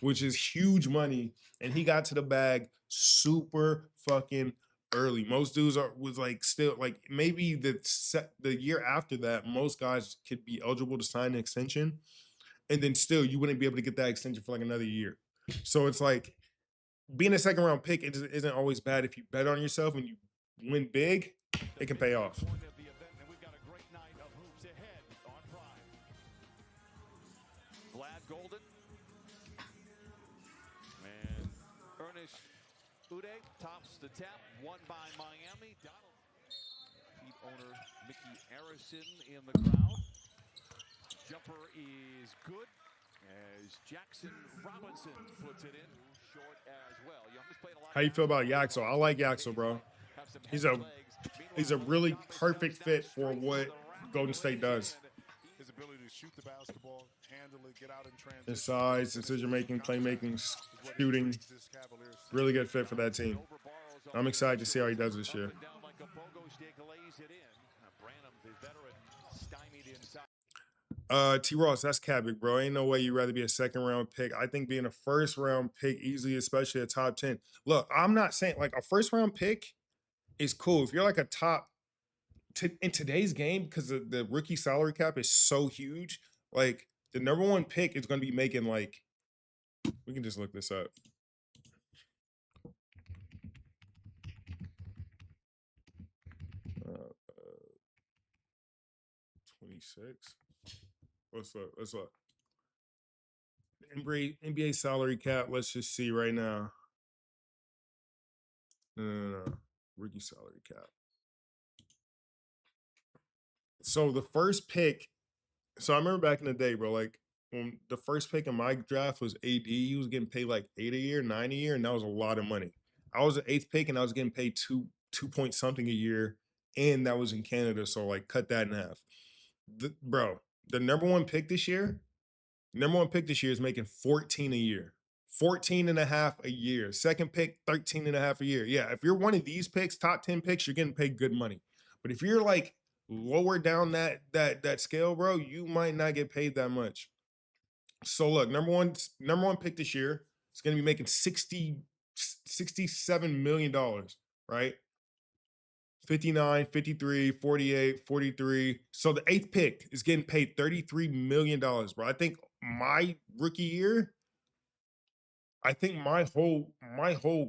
which is huge money. And he got to the bag super fucking early. Most dudes was like still like maybe the year after that, most guys could be eligible to sign an extension, and then still you wouldn't be able to get that extension for like another year. So it's like being a second round pick isn't always bad if you bet on yourself and you win big. It can pay off. Vlad Golden and Ernest Uday tops the tap, won by Miami. Donald, feed owner Mickey Arison in the crowd. Jumper is good as Jackson Robinson puts it in short as well. How you feel about Yaxel? I like Yaxel, bro. He's a really perfect fit for what Golden State does. His ability to shoot the basketball, handle it, get out in transition. His size, decision making, playmaking, shooting, really good fit for that team. I'm excited to see how he does this year. T.Ross, that's capping, bro. Ain't no way you'd rather be a second round pick. I think being a first round pick easily, especially a top 10. Look, I'm not saying like a first round pick is cool. If you're like a top in today's game, because the rookie salary cap is so huge, like the number 1 pick is going to be making like, we can just look this up. Uh, 26. Let's look. NBA salary cap. Let's just see right now. No. Rookie salary cap. So the first pick. So I remember back in the day, bro. Like when the first pick in my draft was AD, he was getting paid like 8 a year, 9 a year, and that was a lot of money. I was an 8th pick, and I was getting paid two point something a year, and that was in Canada. So like, cut that in half. Bro, the number 1 pick this year. Number 1 pick this year is making 14 a year. 14 and a half a year. Second pick, 13 and a half a year. Yeah, if you're one of these picks, top 10 picks, you're getting paid good money. But if you're like lower down that scale, bro, you might not get paid that much. So look, number one pick this year is going to be making $67 million, right? 59, 53, 48, 43. So the 8th pick is getting paid $33 million, bro. I think my rookie year, I think my whole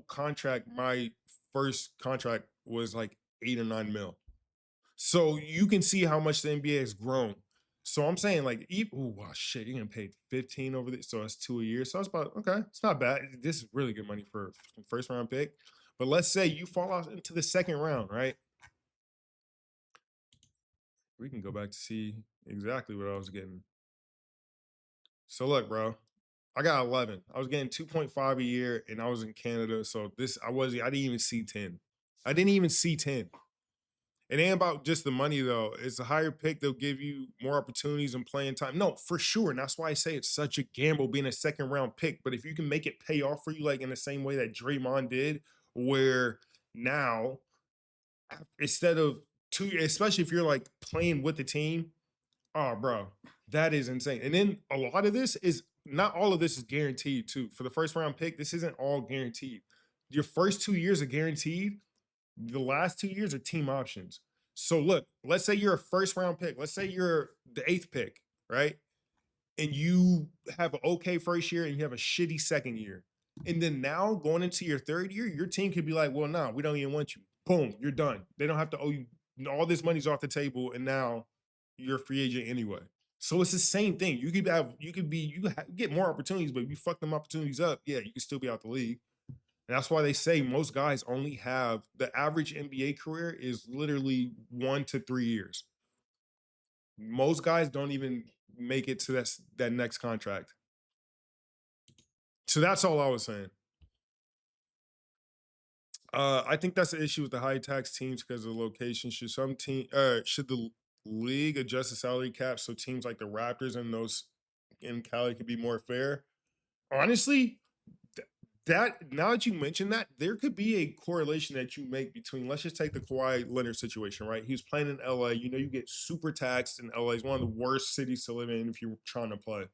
contract, my first contract was like 8 or 9 mil. So you can see how much the NBA has grown. So I'm saying like, wow, shit, you're getting paid 15 over this. So that's 2 a year. So it's about, okay, it's not bad. This is really good money for a first round pick. But let's say you fall out into the second round, right? We can go back to see exactly what I was getting. So look, bro, I got 11. I was getting 2.5 a year, and I was in Canada. So I didn't even see 10. I didn't even see 10. It ain't about just the money, though. It's a higher pick. They'll give you more opportunities and playing time. No, for sure. And that's why I say it's such a gamble being a second round pick. But if you can make it pay off for you, like in the same way that Draymond did, where now, instead of especially if you're like playing with the team, oh, bro, that is insane. And then a lot of this is, not all of this is guaranteed too. For the first round pick, this isn't all guaranteed. your first 2 years are guaranteed. The last 2 years are team options. So look, let's say you're a first round pick. Let's say you're the 8th pick, right? And you have an okay first year and you have a shitty second year. And then now going into your 3rd year, your team could be like, well, no, we don't even want you. Boom, you're done. They don't have to owe you. All this money's off the table, and now you're a free agent anyway. So it's the same thing. You get more opportunities, but if you fuck them opportunities up, yeah, you can still be out the league. And that's why they say most guys only have the average NBA career is literally 1 to 3 years. Most guys don't even make it to that next contract. So that's all I was saying. I think that's the issue with the high tax teams because of the location. Should the league adjust the salary cap so teams like the Raptors and those in Cali could be more fair? Honestly, that now that you mention that, there could be a correlation that you make between, let's just take the Kawhi Leonard situation, right? He was playing in LA. You know, you get super taxed in LA. It's one of the worst cities to live in if you're trying to play.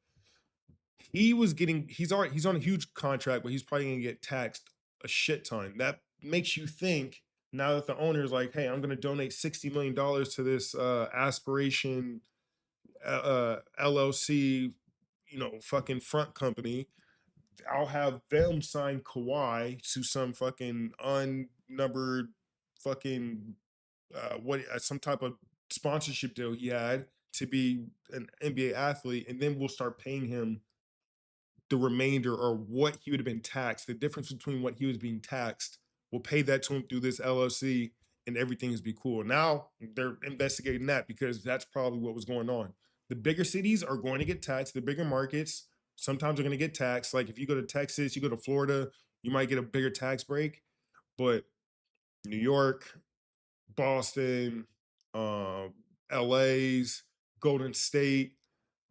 He's on a huge contract, but he's probably gonna get taxed a shit ton. That makes you think now that the owner is like, hey, I'm gonna donate $60 million to this aspiration LLC, fucking front company. I'll have them sign Kawhi to some fucking unnumbered fucking some type of sponsorship deal he had to be an NBA athlete, and then we'll start paying him the remainder or what he would have been taxed. The difference between what he was being taxed, we'll pay that to him through this LLC, and everything is be cool. Now they're investigating that because that's probably what was going on. The bigger cities are going to get taxed. The bigger markets sometimes are going to get taxed. Like if you go to Texas, you go to Florida, you might get a bigger tax break. But New York, Boston, LA's, Golden State,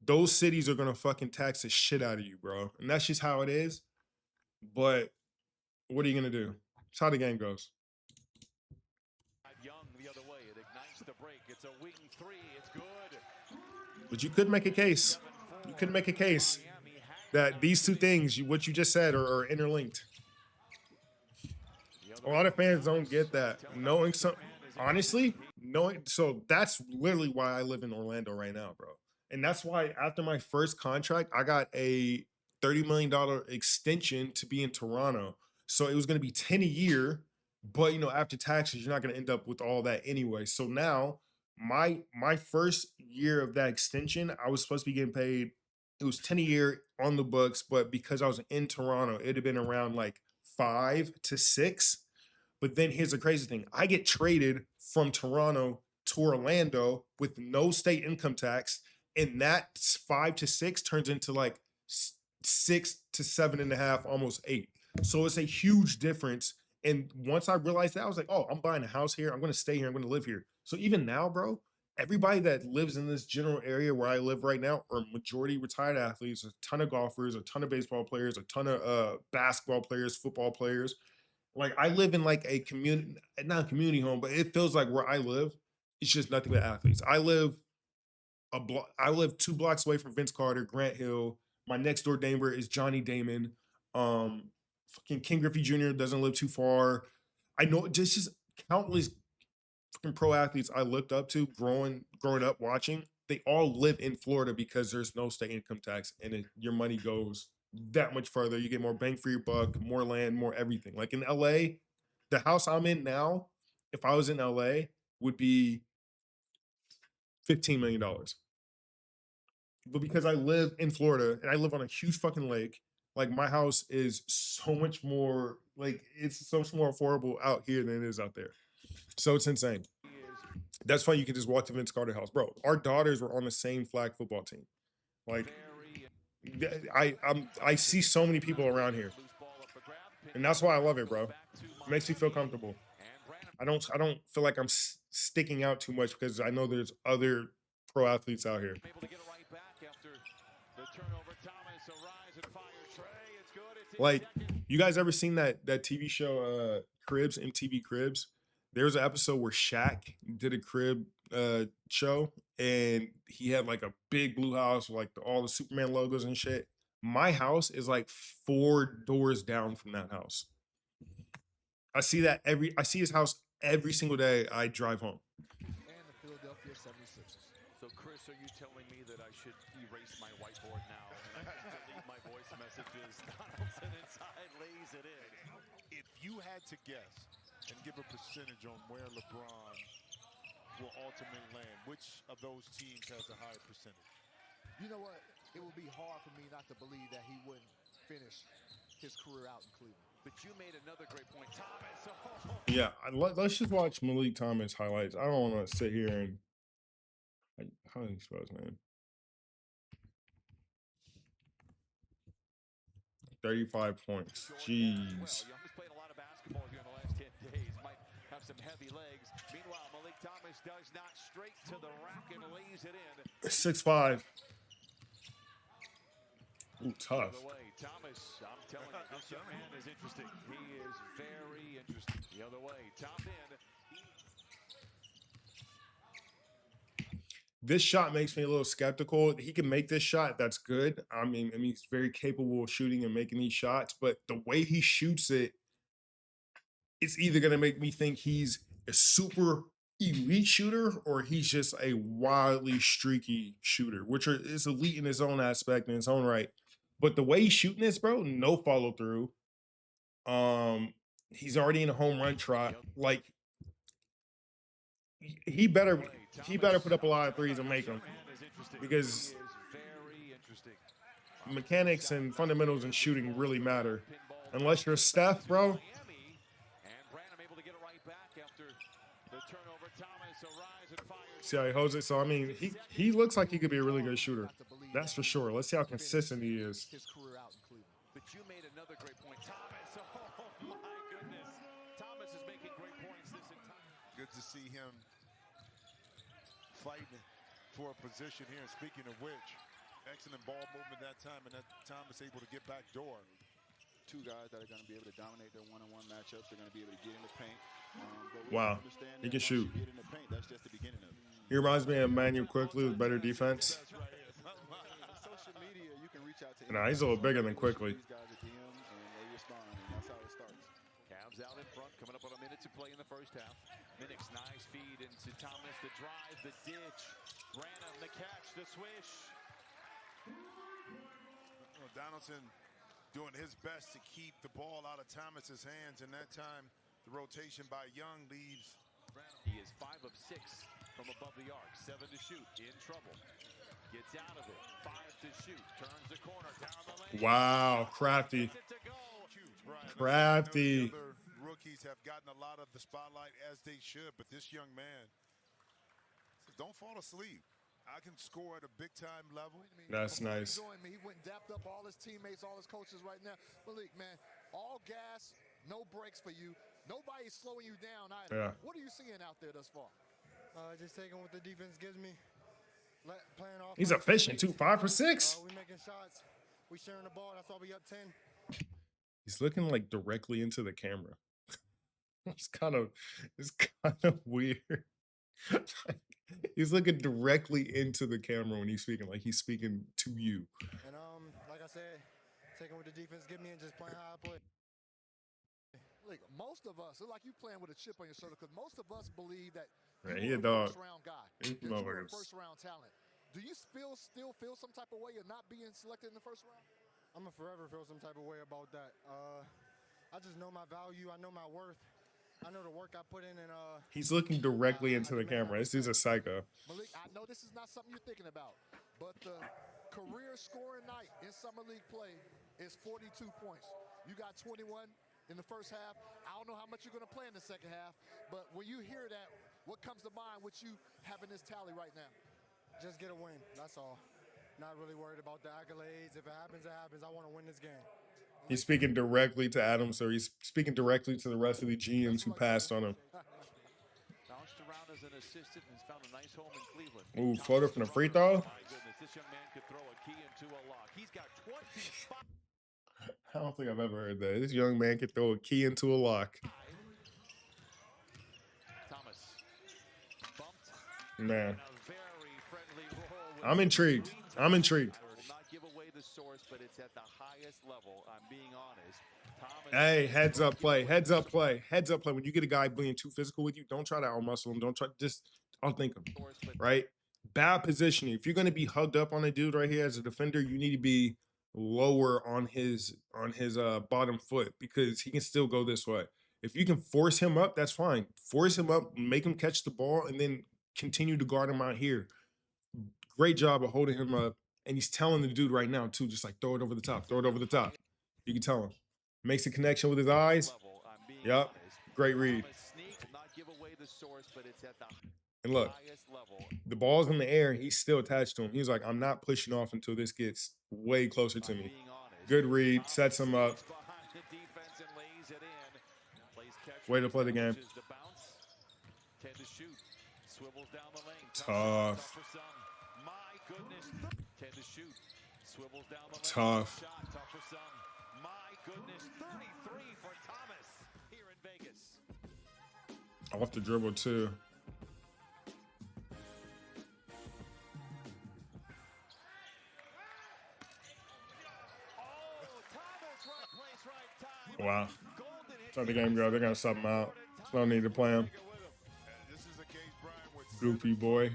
those cities are gonna fucking tax the shit out of you, bro. And that's just how it is. But what are you gonna do? It's how the game goes. Young the other way. It ignites the break. It's a wing 3. It's good. But you could make a case. You could make a case that these two things, what you just said, are interlinked. A lot of fans don't get that. So that's literally why I live in Orlando right now, bro. And that's why after my first contract, I got a $30 million extension to be in Toronto. So it was going to be 10 a year, but after taxes, you're not going to end up with all that anyway. So now my first year of that extension, I was supposed to be getting paid. It was 10 a year on the books, but because I was in Toronto, it'd have been around like 5 to 6. But then here's the crazy thing. I get traded from Toronto to Orlando with no state income tax. And that 5 to 6 turns into like 6 to 7.5, almost 8. So it's a huge difference. And once I realized that, I was like, oh, I'm buying a house here. I'm going to stay here. I'm going to live here. So even now, bro, everybody that lives in this general area where I live right now are majority retired athletes, a ton of golfers, a ton of baseball players, a ton of basketball players, football players. Like I live in like a community, not a community home, but it feels like where I live, it's just nothing but athletes. I live 2 blocks away from Vince Carter, Grant Hill. My next door neighbor is Johnny Damon. Fucking King Griffey Jr. doesn't live too far. I know just countless fucking pro athletes I looked up to growing up watching. They all live in Florida because there's no state income tax, and your money goes that much further. You get more bang for your buck, more land, more everything. Like in LA, the house I'm in now, if I was in LA, would be $15 million. But because I live in Florida and I live on a huge fucking lake, like my house is so much more, like it's so much more affordable out here than it is out there. So it's insane. That's why you can just walk to Vince Carter house. Bro, our daughters were on the same flag football team. Like I see so many people around here. And that's why I love it, bro. It makes me feel comfortable. I don't feel like I'm sticking out too much because I know there's other pro athletes out here. Like, you guys ever seen that TV show Cribs, MTV Cribs? There was an episode where Shaq did a crib show, and he had like a big blue house with like all the Superman logos and shit. My house is like 4 doors down from that house. I see that I see his house every single day I drive home. And the Philadelphia 76ers. So, Chris, are you telling me that I should erase my whiteboard now and delete my voice messages? Donaldson inside lays it in. If you had to guess and give a percentage on where LeBron will ultimately land, which of those teams has a higher percentage? You know what? It would be hard for me not to believe that he wouldn't finish his career out in Cleveland. But you made another great point, Thomas. Oh. Yeah, let's just watch Malik Thomas highlights. I don't want to sit here and how do you spell his name? 35 points. Jeez. Well, Young's played a lot of basketball here in the last 10 days. Might have some heavy legs. Meanwhile, Malik Thomas does not, straight to the rack and lays it in. 6'5". Ooh, tough. The way, Thomas, I'm telling you, this young man is interesting. He is very interesting. The other way, top end. This shot makes me a little skeptical. He can make this shot. That's good. I mean, he's very capable of shooting and making these shots, but the way he shoots it, it's either going to make me think he's a super elite shooter or he's just a wildly streaky shooter, which is elite in his own aspect, in his own right. But the way he's shooting this, bro, no follow through. He's already in a home run trot. Like, he better put up a lot of threes and make them, because mechanics and fundamentals and shooting really matter. Unless you're Steph, bro. See how he holds it? So, I mean, he looks like he could be a really good shooter. That's for sure. Let's see how consistent he is. But you made another great point, Thomas. Oh, my goodness. Thomas is making great points this entire. Good to see him fighting for a position here. And speaking of which, excellent ball movement that time, and that Thomas able to get back door. Two guys that are going to be able to dominate their one-on-one matchups. They're going to be able to get in the paint. Wow, he can shoot. Get in the paint, that's just the beginning of it. He reminds me of Emmanuel Quickly with better defense. Social media, you can reach out to Nah, he's a little bigger than Quickly. these guys at DM, and they respond, and that's how it starts. Cavs out in front, coming up on a minute to play in the first half. Minnick's nice feed into Thomas, the drive, the ditch. Branham, the catch, the swish. Well, Donaldson doing his best to keep the ball out of Thomas's hands, and that time the rotation by Young leaves. He is 5 of 6 from above the arc, 7 to shoot, in trouble. Gets out of it, 5 to shoot, turns the corner, down the lane. Wow, crafty. Crafty. The other rookies have gotten a lot of the spotlight, as they should, but this young man says, don't fall asleep. I can score at a big-time level. That's nice. He went and dapped up all his teammates, all his coaches right now. Malik, man, all gas, no brakes for you. Nobody's slowing you down either. Yeah. What are you seeing out there thus far? Just taking what the defense gives me. Playing off. He's efficient too. 5 for 6. We making shots. We sharing the ball. That's why we up 10. He's looking like directly into the camera. It's kind of weird. He's looking directly into the camera when he's speaking, like he's speaking to you. And like I said, taking what the defense give me and just playing how I play. Look, most of us, it's like you playing with a chip on your shoulder, because most of us believe that He a you're dog. first-round guy. These That you're a motherfuckers. first-round talent. Do you still feel some type of way of not being selected in the first round? I'm gonna forever feel some type of way about that. I just know my value. I know my worth. I know the work I put in, and He's looking directly into the camera. This dude's a psycho. Malik, I know this is not something you're thinking about, but the career scoring night in Summer League play is 42 points. You got 21 in the first half. I don't know how much you're going to play in the second half, but when you hear that, what comes to mind with you having this tally right now? just get a win. That's all. Not really worried about the accolades. If it happens, it happens. I want to win this game. He's speaking directly to Adam, so he's speaking directly to the rest of the GMs who passed on him. Bounced around as an assistant and has found a nice home in Cleveland. Ooh, floater from the free throw. My goodness, this young man could throw a key into a lock. He's got 25. I don't think I've ever heard that. This young man could throw a key into a lock. Thomas bumped. Man, Very friendly roll. I'm intrigued. I'm intrigued. Will not give away the source, but it's at the highest level. I'm being honest. Hey, heads up play, heads up play, heads up play. When you get a guy being too physical with you, don't try to outmuscle him. Don't try, just outthink him, right? Bad positioning. If you're going to be hugged up on a dude right here as a defender, you need to be lower on his bottom foot because he can still go this way. If you can force him up, that's fine. Force him up, make him catch the ball, and then continue to guard him out here. Great job of holding him up. And he's telling the dude right now, too, just like throw it over the top, throw it over the top. You can tell him. Makes a connection with his eyes. Yep. Great read. And look, the ball's in the air. He's still attached to him. He's like, I'm not pushing off until this gets way closer to me. Good read. Sets him up. Way to play the game. Tough. Tough. My goodness, 33 for Thomas here in Vegas. Off the dribble too. Wow. That's how the game go. They're gonna sub him out. There's no need to play him. Goofy boy.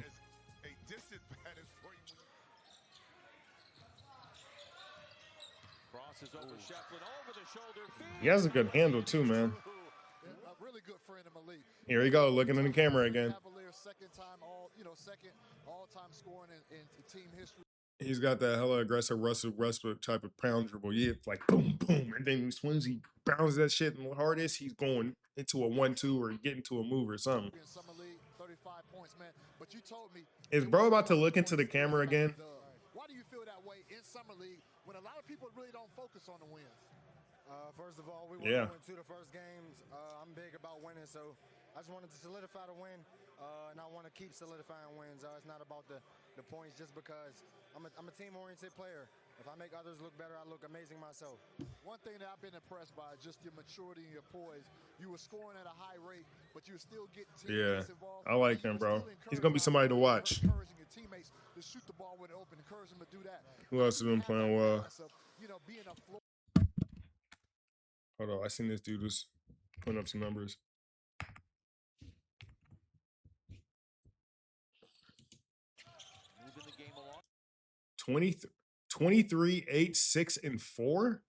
He has a good handle too, man. Here we go, looking in the camera again. He's got that hella aggressive Russell Westbrook type of pound dribble. Yeah, it's like boom, boom, and then as soon as he bounces that shit and the hardest, he's going into a 1-2 or getting to a move or something. Is bro about to look into the camera again? Why do you feel that way in Summer League when a lot of people really don't focus on the wins? First of all, we went into the first games. I'm big about winning, so I just wanted to solidify the win, and I want to keep solidifying wins. It's not about the points just because I'm a team-oriented player. If I make others look better, I look amazing myself. One thing that I've been impressed by is just your maturity and your poise. You were scoring at a high rate, but you're still getting teammates involved. I like him, bro. He's going to be somebody to watch. Encouraging your teammates to shoot the ball when they're open, encourage them to do that. Who else has been playing well? Hold on, I seen this dude was putting up some numbers. Moving the game along. 23, 8, 6, and 4.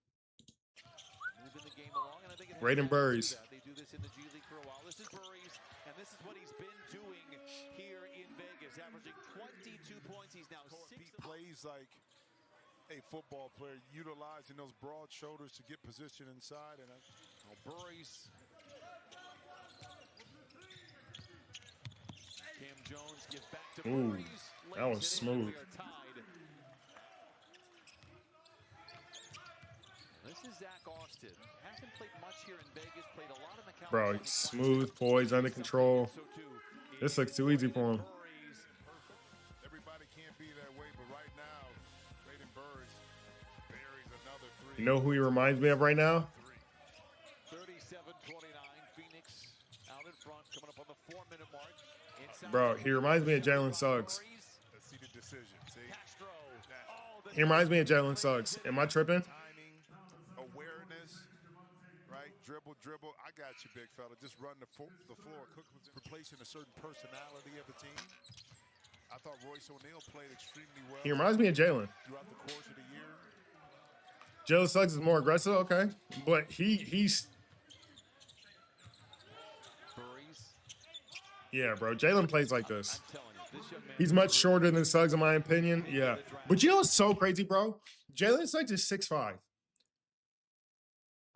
Braden Burries. They do this in the G League for a while. This is Burries, and this is what he's been doing here in Vegas, averaging 22 points. He's now 6. He plays like a football player, utilizing those broad shoulders to get position inside. And Burries. Cam Jones gives back to Burries. That was smooth. This is Zach Austin. Hasn't played much here in Vegas. Played a lot of the Bro, he's smooth, poised, under control. This looks too easy for him. everybody can't be that way, but right now, Braden Burries buries another 3. You know who he reminds me of right now? 37-29. Phoenix out in front, coming up on the 4-minute mark. Bro, he reminds me of Jalen Suggs. Let's see the decision. See? He reminds me of Jalen Suggs. Am I tripping? Awareness, right? Dribble. I got you, big fella. Just run the floor. Cook was replacing a certain personality of the team. I thought Royce O'Neal played extremely well. He reminds me of Jalen. Throughout the course of the year. Jalen Suggs is more aggressive, okay. But he's... Yeah, bro. Jalen plays like this. He's much shorter than Suggs, in my opinion. Yeah. But you know what's so crazy, bro? Jalen Suggs is 6'5".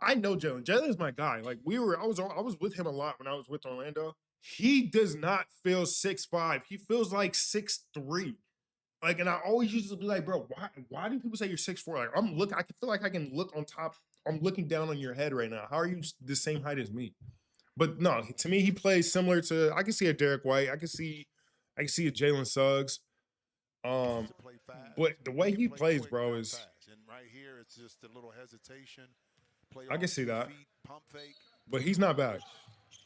I know Jalen. Jalen is my guy. Like I was with him a lot when I was with Orlando. He does not feel 6'5". He feels like 6'3". Like, and I always used to be like, bro, why do people say you're 6'4"? Like, I can feel like I can look on top. I'm looking down on your head right now. How are you the same height as me? But no, to me, he plays similar to, I can see a Derek White. I can see a Jalen Suggs. But the way he plays, bro, is... And right here, it's just a little hesitation. I can see that. Pump fake. But he's not bad.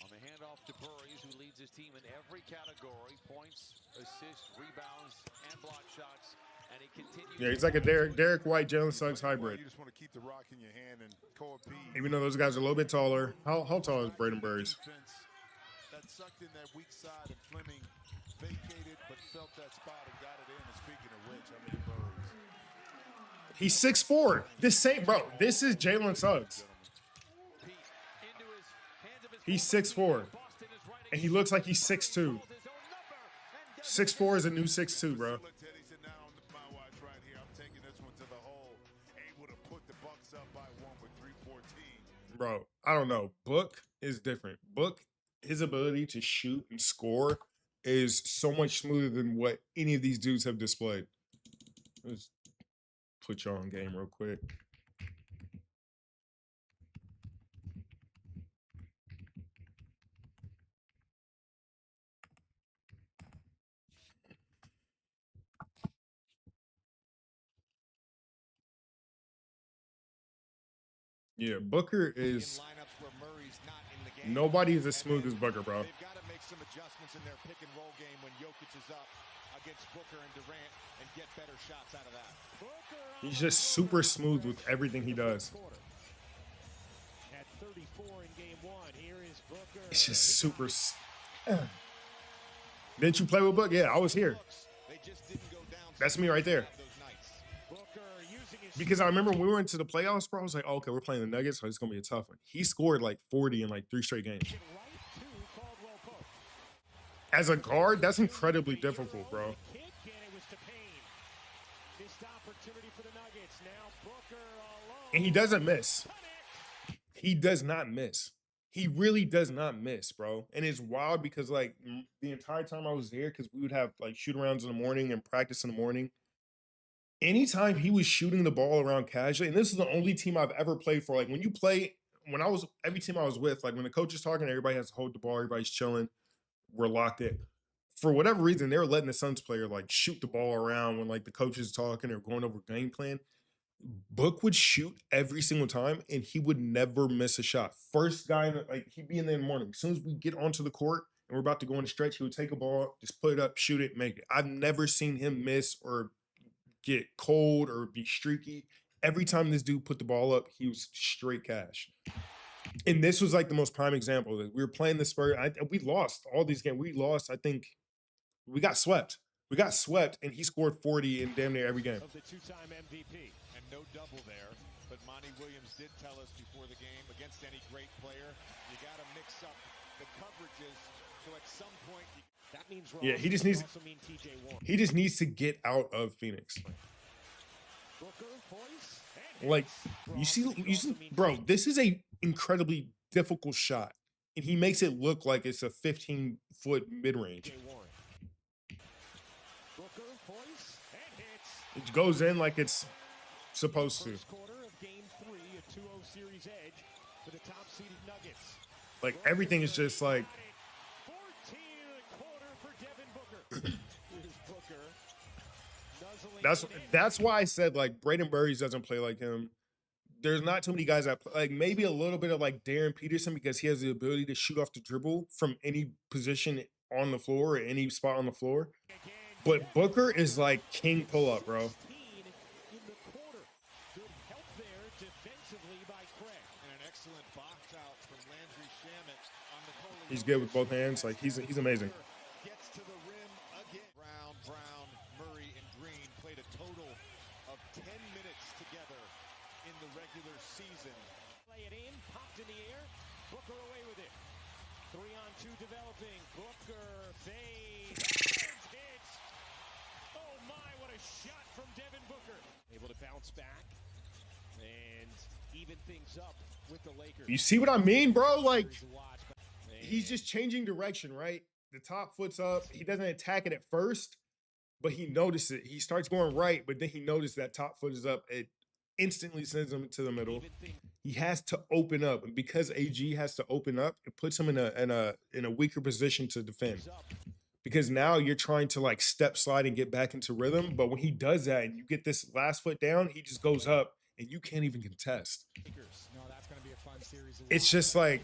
On the handoff to Burries, who leads his team in every category: points, assists, rebounds, and block shots. Yeah, he's like a Derek White, Jalen Suggs hybrid. You just want to keep the rock in your hand and co-opete. Even though those guys are a little bit taller. How tall is Braden Burris? That sucked in that weak side, and Fleming vacated but felt that spot and got it in. And speaking of which, I mean, Burris. He's 6'4". This same bro. This is Jalen Suggs. He's 6'4", and he looks like he's 6'2". 6'4" is a new 6'2", bro. Bro, I don't know. Book is different. Book, his ability to shoot and score is so much smoother than what any of these dudes have displayed. Let's put y'all on game real quick. Yeah, Booker is. Nobody is as smooth as Booker, bro. They've got to make some adjustments in their pick and roll game when Jokic is up against Booker and Durant and get better shots out of that. He's just super smooth with everything he does. At 34 in game 1, here is Booker. It's just super. Didn't you play with Book? Yeah, I was here. That's me right there. Because I remember when we went to the playoffs, bro, I was like, oh, okay, we're playing the Nuggets, so it's going to be a tough one. He scored like 40 in like 3 straight games. As a guard, that's incredibly difficult, bro. And he doesn't miss. He does not miss. He really does not miss, bro. And it's wild because, like, the entire time I was there, because we would have, like, shoot-arounds in the morning and practice in the morning, anytime he was shooting the ball around casually, and this is the only team I've ever played for. Like, when you play, every team I was with, like, when the coach is talking, everybody has to hold the ball, everybody's chilling, we're locked in. For whatever reason, they were letting the Suns player, like, shoot the ball around when, like, the coach is talking or going over game plan. Book would shoot every single time, and he would never miss a shot. First guy, like, he'd be in there in the morning. As soon as we get onto the court and we're about to go on a stretch, he would take a ball, just put it up, shoot it, make it. I've never seen him miss or get cold or be streaky. Every time this dude put the ball up, he was straight cash. And this was like the most prime example. That we were playing the Spurs. We lost all these games. We lost, I think, we got swept. We got swept, and he scored 40 in damn near every game. Of the two-time MVP. And no double there, but Monty Williams did tell us before the game, against any great player, you got to mix up the coverages. So at some point, that means yeah, he just needs to get out of Phoenix. Like, you see, bro, this is a incredibly difficult shot, and he makes it look like it's a 15-foot mid-range. It goes in like it's supposed to. Like, everything is just like. That's why I said, like, Braden Burris doesn't play like him. There's not too many guys that play, like, maybe a little bit of like Darren Peterson, because he has the ability to shoot off the dribble from any position on the floor or any spot on the floor. But Booker is like king pull-up, bro. He's good with both hands. Like, he's amazing. Gets to the rim again. Brown, Murray, and Green played a total of 10 minutes together in the regular season. Play it in, popped in the air. Booker away with it. 3-on-2 developing. Booker fades. Hits. Oh my, what a shot from Devin Booker. Able to bounce back and even things up with the Lakers. You see what I mean, bro? Like, he's just changing direction, right? The top foot's up. He doesn't attack it at first, but he noticed it. He starts going right, but then he noticed that top foot is up. It instantly sends him to the middle. He has to open up, and because AG has to open up, it puts him in a weaker position to defend. Because now you're trying to, like, step slide and get back into rhythm, but when he does that and you get this last foot down, he just goes up and you can't even contest. It's just like,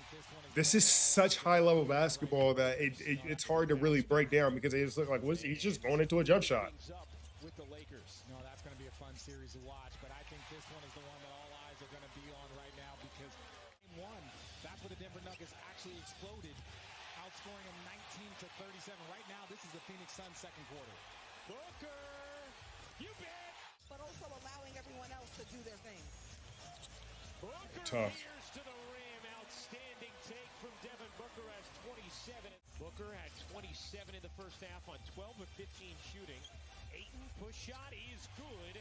this is such high-level basketball that it's hard to really break down, because it just looks like he's just going into a jump shot. with the Lakers. No, that's going to be a fun series to watch, but I think this one is the one that all eyes are going to be on right now because game one, that's where the Denver Nuggets actually exploded, outscoring them 19-37. Right now, this is the Phoenix Suns second quarter. Booker, you bet! But also allowing everyone else to do their thing. Booker Tough. veers to the rim. Outstanding take from Devin Booker has 27. Booker had 27 in the first half on 12 of 15 shooting. Ayton push shot is good.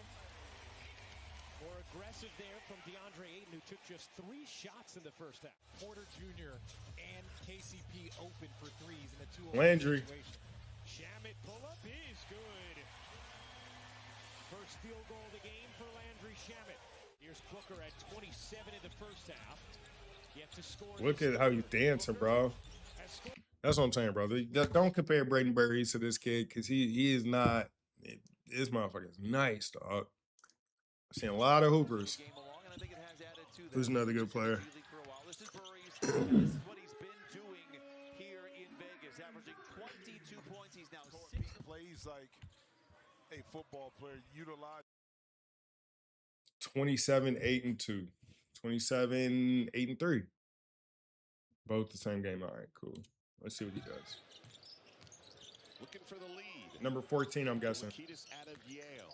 More aggressive there from DeAndre Ayton, who took just 3 shots in the first half. Porter Jr. and KCP open for threes in a 2-on-1 Landry. situation. Shamet pull-up is good. First field goal of the game for Landry Shamet. Here's Booker at 27 in the first half. Yet to score. Look at how he's dancing, bro. That's what I'm saying, brother. Don't compare Braden Berries to this kid because he is not. This motherfucker is nice, dog. I've seen a lot of hoopers. Who's another good player? This is Burries. This is what he's been doing here in Vegas, averaging 22 points. He's now 6 plays like a football player. Utilize 27, 8, and 2. 27, 8, and 3. Both the same game. All right, cool. Let's see what he does. Looking for the lead. Number 14, I'm guessing. Lakitis out of Yale.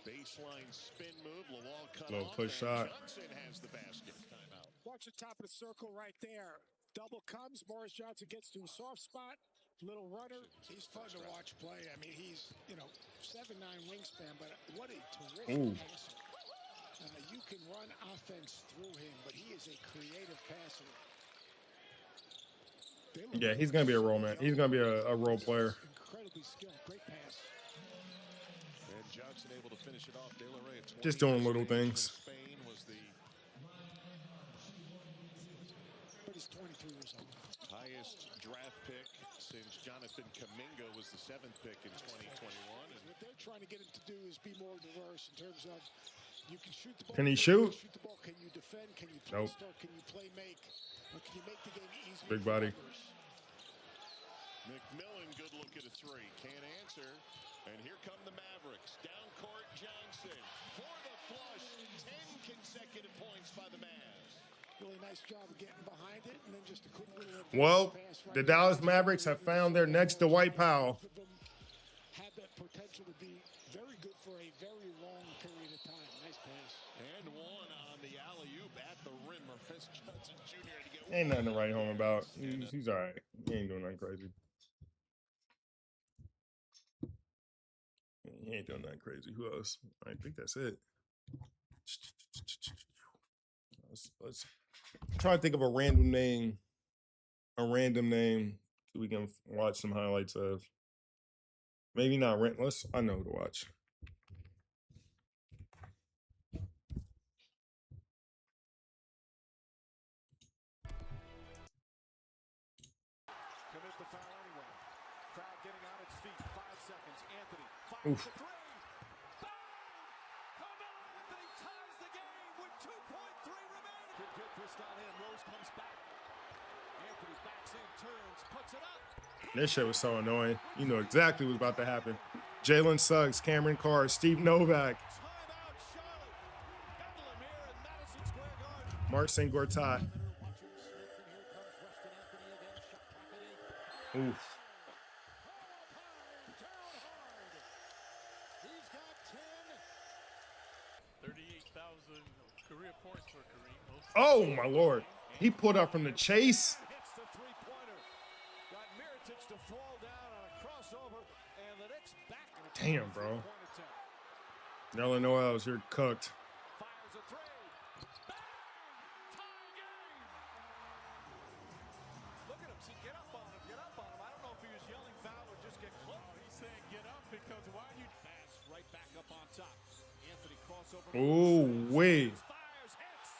Baseline spin move. Lawal cut Little off, push and shot. Johnson has the basket. Timeout. Watch the top of the circle right there. Double comes. Morris Johnson gets to a soft spot. Little runner. He's fun to watch play. I mean, he's, 7'9" wingspan, but what a terrific passer. You can run offense through him, but he is a creative passer. Yeah, he's gonna be a role man. He's gonna be a role player. Incredibly skilled. Great pass. And Johnson able to finish it off. De La Rey at 20 Just doing little things. Spain was the But he's 23 years old. highest draft pick since Jonathan Kuminga was the 7th pick in 2021. And What they're trying to get him to do is be more diverse in terms of you can shoot the ball. Can he shoot? Shoot the ball. Can you defend? Can you play Nope. start? Can you play make? Or can you make the game easier? Big for body. others? McMillan, good look at a 3. Can't answer. And here come the Mavericks. Down court, Johnson for the flush. 10 consecutive points by the Mavs. Really nice job of getting behind it, and then just a quick little Well, pass right the there. Dallas Mavericks have found their next Dwight Powell. Both of them have that potential to be very good for a very long period of time. Nice pass. And one on the alley-oop at the rim. Morris Johnson Jr. to get Ain't nothing to write home about. He's all right. He ain't doing nothing crazy. He ain't doing nothing crazy. Who else? I think that's it. Let's try to think of a random name. So we can watch some highlights of. Maybe not random. I know who to watch. Commit the foul anyway. Crowd getting on its feet. 5 seconds. Anthony fires Oof. the 3. Carmelo Anthony ties the game with 2.3 remaining. Could get this down in. Rose comes back. Anthony backs in, turns, puts it up. This shit was so annoying. You know exactly what's about to happen. Jalen Suggs, Cameron Carr, Steve Novak, Mark St. Gortat. Oof. He's got 10. 38,000 career points for Kareem. Most Oh, my Lord. He pulled up from the chase. Hits the three-pointer. Got Mirotic to fall down on a crossover, and the Knicks back. Damn, bro. Y'all know else. You're cooked. Fires a 3. Bang! Tie game. Look at him. See, get up on him. Get up on him. I don't know if he was yelling foul or just get close. He's saying get up because why you Pass right back up on top. Anthony crossover. Ooh, wait. Fires, hits.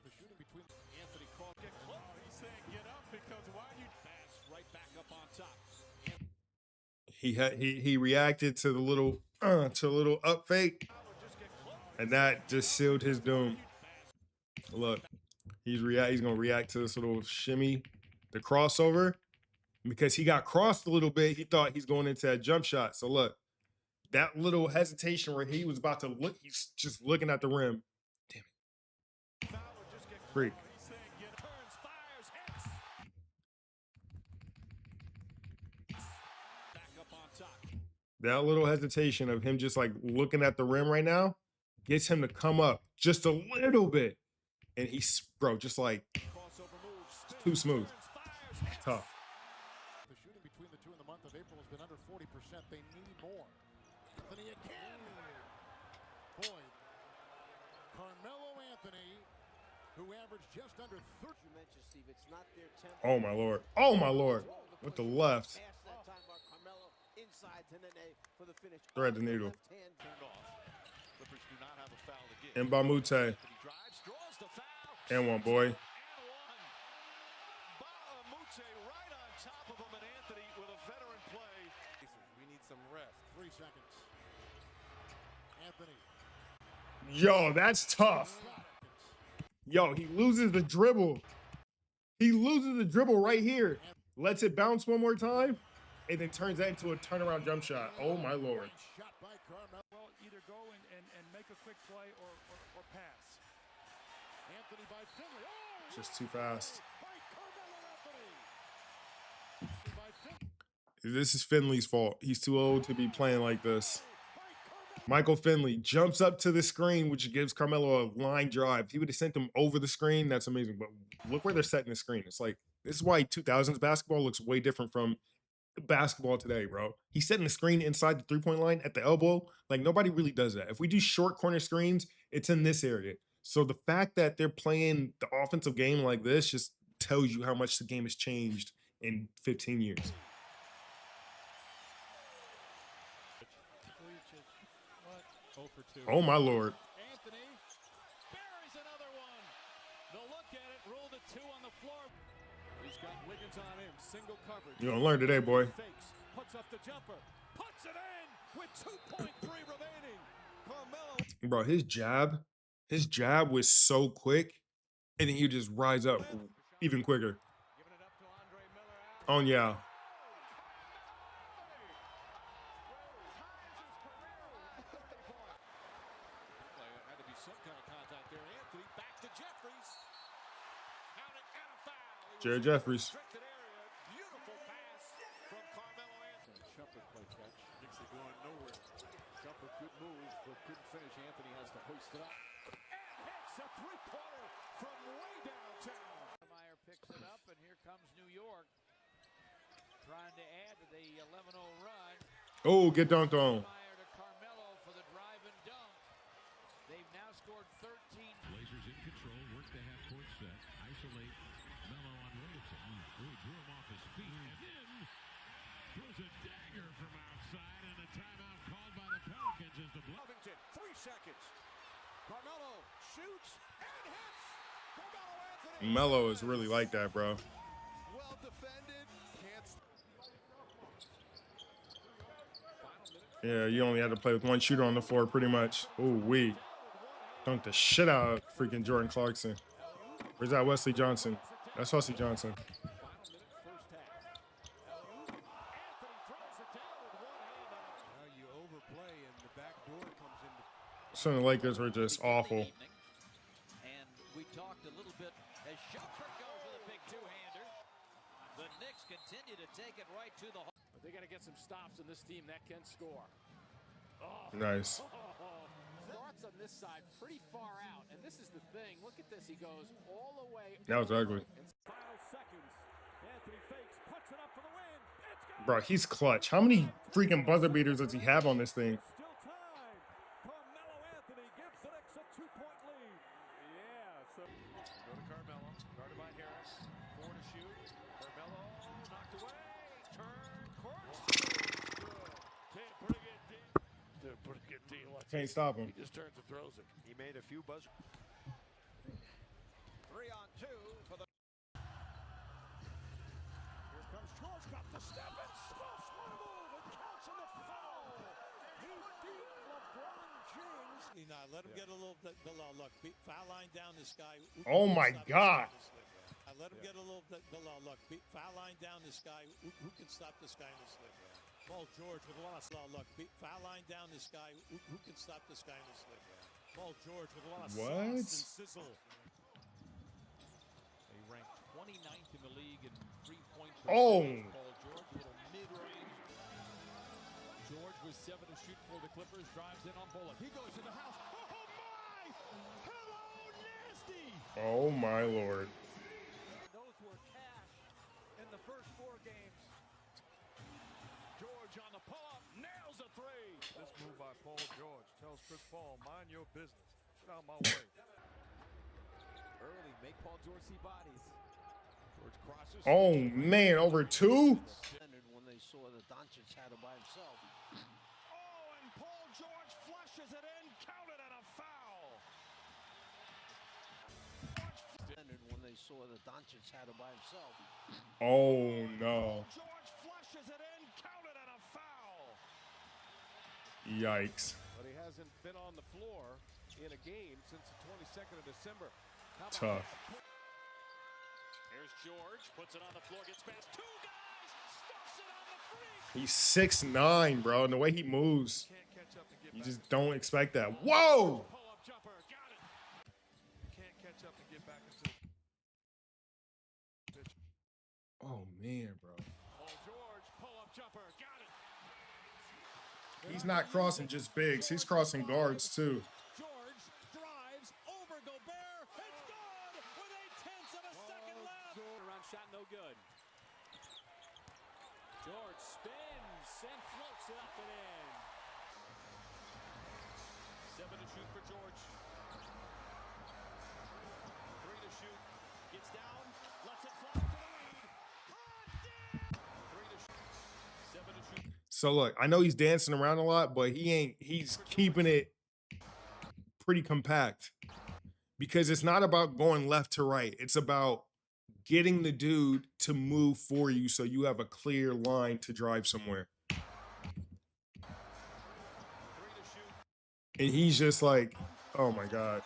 The shooting between Anthony cross. Get close. he's saying get up because why you Pass right back up on top. He reacted to the little up fake, and that just sealed his doom. Look, he's gonna react to this little shimmy, the crossover, because he got crossed a little bit. He thought he's going into that jump shot. So look, That little hesitation where he was about to look, he's just looking at the rim. Damn it. Freak. That little hesitation of him just like looking at the rim right now gets him to come up just a little bit. And he's, bro, just like too smooth. Tough. The shooting between the two in the month of April has been under 40%. They need more. Anthony again. Boyd. Carmelo Anthony, who averaged just under 30. You mentioned, Steve, it's not their tempo. Oh, my Lord. Oh, my Lord. With the left. Thread the needle. Mbamute. And one, boy. We need some rest. 3 seconds. Anthony. Yo, that's tough. Yo, he loses the dribble. He loses the dribble right here. Lets it bounce one more time, and then turns that into a turnaround jump shot. Oh, my Lord. Well, either go and make a quick play or pass. Anthony by Finley. Oh, Just too fast. This is Finley's fault. He's too old to be playing like this. Michael Finley jumps up to the screen, which gives Carmelo a line drive. He would have sent him over the screen. That's amazing. But look where they're setting the screen. It's like, this is why 2000s basketball looks way different from basketball today, bro. He's setting the screen inside the three-point line at the elbow. Like, nobody really does that. If we do short corner screens, it's in this area. So the fact that they're playing the offensive game like this just tells you how much the game has changed in 15 years. Oh, my Lord. Anthony buries another one. They'll look at it, rule the 2 on the floor. He's got Wiggins on him, single coverage. You're gonna learn today, boy. Fakes, puts up the jumper, puts it in with 2.3 remaining. Carmelo. Bro, his jab was so quick, and then he would just rise up even quicker. Oh, yeah. Jared Jeffries. beautiful pass from Carmelo Anthony. Jumper play catch. Dixie going nowhere. Jumper, good move, but couldn't finish. Anthony has to hoist it up. And hits a three-pointer from way downtown. Meyer picks it up, and here comes New York. Trying to add to the 11-0 run. Oh, get dunked on. Meyer to Carmelo for the drive and dunk. They've now scored 13. Blazers in control, work the half-court set, isolate Melo on Williamson. Ooh, drew him off his feet, and then throws a dagger from outside, and a timeout called by the Pelicans as the Covington, 3 seconds. Carmelo shoots and hits. Carmelo Anthony. Melo is really like that, bro. Well defended. Can't. Yeah, you only had to play with one shooter on the floor pretty much. Ooh, we dunked the shit out of freaking Jordan Clarkson. Where's that Wesley Johnson? That's Wesley Johnson. You overplay and the back door comes into. Some of the Lakers were just awful. And we talked a little bit as Shumpert goes with a big two-hander. The Knicks continue to take it right to the hole. But they got to get some stops in this team that can score. Oh. Nice. Starts on this side pretty far out, and this is the thing. Look at this. He goes all the way. That was ugly. Final seconds. Anthony fakes, puts it up for the win. It's good. Bro, he's clutch. How many freaking buzzer beaters does he have on this thing? Still tied. Carmelo Anthony gives the Knicks a 2-point lead. Yeah. So Go to Carmelo, guarded by Harris. 4 to shoot. Carmelo knocked away. Turn court. pretty good deal. Pretty good deal. Can't stop him. He just turns and throws it. He made a few buzzer. 3 on 2 for the. Here comes George, got the step and stuffs one move and counts in the foul. He beat LeBron James. Let him get a little bit below. Look, foul line down this guy. Oh my God. Let him get a little bit below. Look, foul line down this guy. Who can stop this guy in the slip? Paul George with a lot of look. Foul line down this guy. Who can stop this guy in this league? Paul George with a lot of sauce and sizzle. They rank 29th in the league in 3-point percentage. Oh. Paul George, a little mid-range. George with 7 to shoot for the Clippers. Drives in on Bullock. He goes to the house. Oh my! Hello, nasty! Oh my Lord. Those were cash in the first 4 games. George on the pull-up, nails a 3. This move by Paul George tells Chris Paul, mind your business. Get out of my way. Early, make Paul George see bodies. George crosses. Oh man, over 2? When they saw that Doncic had it by himself. Oh, and Paul George flushes it in, counted on a foul. When they saw that Doncic had it by himself. Oh no. George flushes it in, counted on a foul. Yikes. But he hasn't been on the floor in a game since the 22nd of December. Tough. Here's George, puts it on the floor, gets past 2 guys, stuffs it on the free. He's 6'9", bro, and the way he moves, you just don't expect that. Whoa! Pull-up jumper, got it. Can't catch up and get back into the pitch. Oh man, bro. Paul George, pull-up jumper, got it. He's not crossing just bigs. He's crossing guards too. George drives over Gobert. It's good with 0.8 of a second left. Around shot, no good. George spins and floats it up and in. 7 to shoot for George. 3 to shoot. Gets down, lets it fly for the lead. 3 to shoot. 7 to shoot. So look, I know he's dancing around a lot, but he's keeping it pretty compact because it's not about going left to right. It's about getting the dude to move for you so you have a clear line to drive somewhere. And he's just like, oh my God.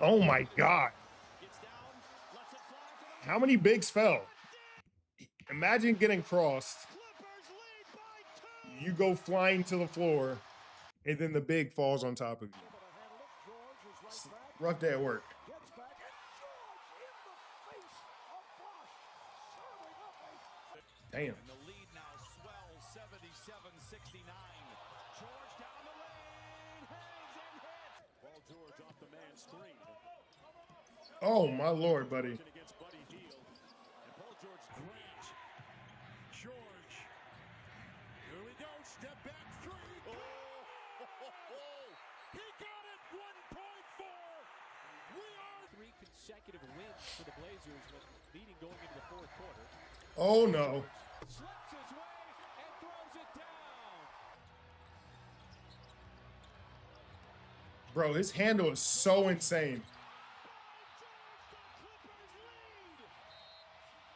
Oh my God. How many bigs fell? Imagine getting crossed. You go flying to the floor, and then the big falls on top of you. Rough day at work. Damn. And the lead now swells 77-69. George down the lane, hangs and hits. Paul George off the man screen. Oh my Lord, buddy. Against Buddy Hield. And Paul George grabs George. Here we go, step back 3. Oh, he got it, 1.4. We are 3 consecutive wins for the Blazers, with leading going into the 4th quarter. Oh no. Slips his way and throws it down. Bro, his handle is so insane.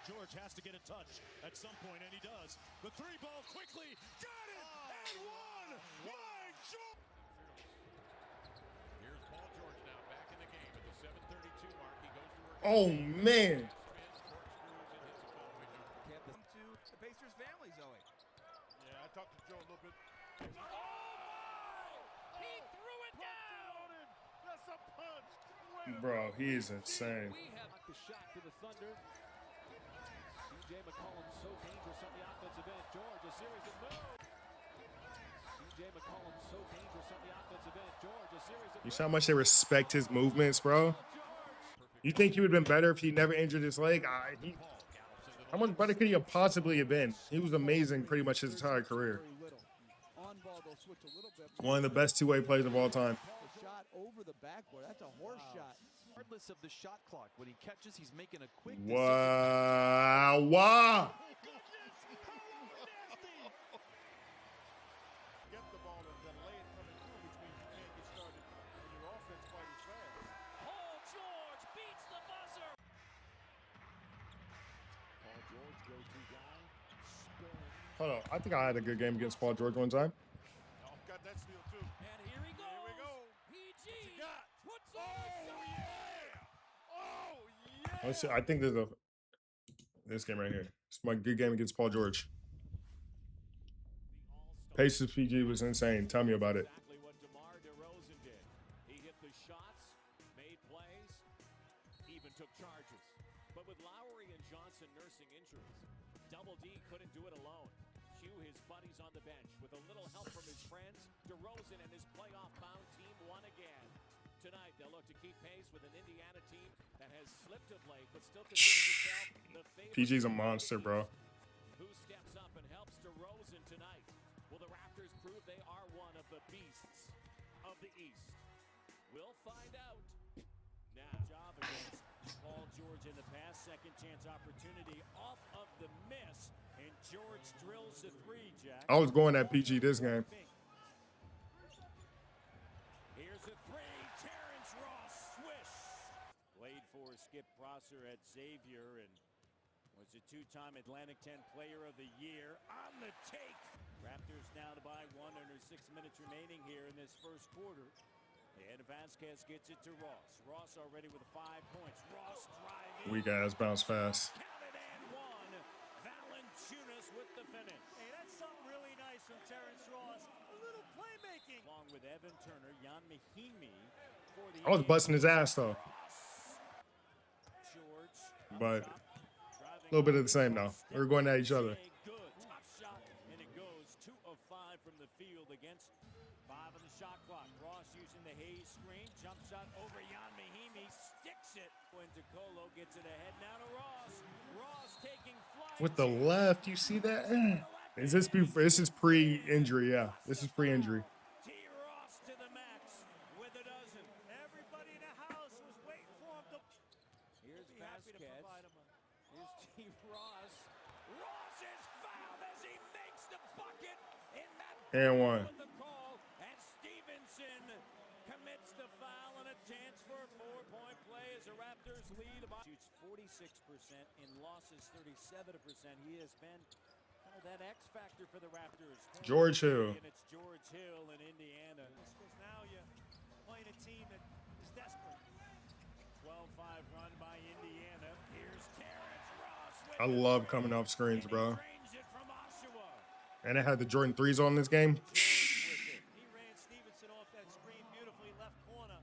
George has to get a touch at some point, and he does. The 3-ball quickly, got it, and one. My George. Here's Paul George now back in the game at the 7:32 mark. He goes to work. Oh man. To the Pacers family, Zoe. Yeah, I talked to Joe a little bit. Oh my! He threw it down. That's a punch. Bro, he is insane. We have the shot to the Thunder. C.J. McCollum so dangerous on the offensive end. George, a series of moves. C.J. McCollum so dangerous on the offensive end. George, a series of moves. You see how much they respect his movements, bro? You think he would have been better if he never injured his leg? How much better could he have possibly have been? He was amazing pretty much his entire career. One of the best two-way players of all time. Shot over the backboard. That's a horse shot. Regardless of the shot clock, when he catches, he's making a quick Wow. Wow. Get the ball and then lay it coming through, which means you can't get started in your offense quite as fast. Paul George beats the buzzer. Paul George, go-to guy. Spin. Hold on. I think I had a good game against Paul George one time. Oh, got that steal too. And here he goes. Here we go. PG got? puts on Let's see. I think there's this game right here. It's my good game against Paul George. Pace of PG was insane. Tell me about it. Exactly what DeMar DeRozan did. He hit the shots, made plays, even took charges. But with Lowry and Johnson nursing injuries, Double D couldn't do it alone. Cue his buddies on the bench. With a little help from his friends, DeRozan and his playoff-bound team won again. Tonight, they'll look to keep pace with an Indiana team that has slipped of late, but still considers itself the favorite. PG's a monster, bro. Who steps up and helps DeRozan tonight? Will the Raptors prove they are one of the beasts of the East? We'll find out. Now, job against Paul George in the pass. Second chance opportunity off of the miss. And George drills the three, Jack. I was going at PG this game. Here's a three. Terrence Ross, swish. Played for Skip Prosser at Xavier and was a two-time Atlantic 10 Player of the Year. On the take. Raptors down by 1 under 6 minutes remaining here in this first quarter. And Vasquez gets it to Ross. Ross already with 5 points. Ross driving. Weak ass bounce pass. Counted and one. Valanciunas with the finish. Hey, that's something really nice from Terrence Ross. A little playmaking. Along with Evan Turner, Jan Mahimi for the I was busting his ass though. George. But a little bit of the same though. We were going at each other. Good. Top shot, and it goes 2 of 5 from the field against 5 on the shot clock. Ross using the Hayes screen. Jump shot over Jan Mahimi. Sticks it. When DeColo gets it ahead now to Ross. Ross taking flight. With the left, you see that? Is this pre-injury? Yeah, this is pre-injury. T.Ross to the max with a dozen. Everybody in the house was waiting for him to. Here's Be happy to Vasquez. provide him a. Here's T.Ross. Ross is fouled as he makes the bucket in that. And one. With the call, and Stevenson commits the foul and a chance for a 4-point play as the Raptors lead. Shoots 46% in losses, 37%. He has been kind of that X factor for the Raptors. George Hill. And it's George Hill in Indiana. Because now you're playing a team that is desperate. 12-5 run by Indiana. Here's Terrence Ross. I love coming off screens, bro. Drains it from Oshawa. And it had the Jordan 3s on this game. He ran Stevenson off that screen beautifully, left corner.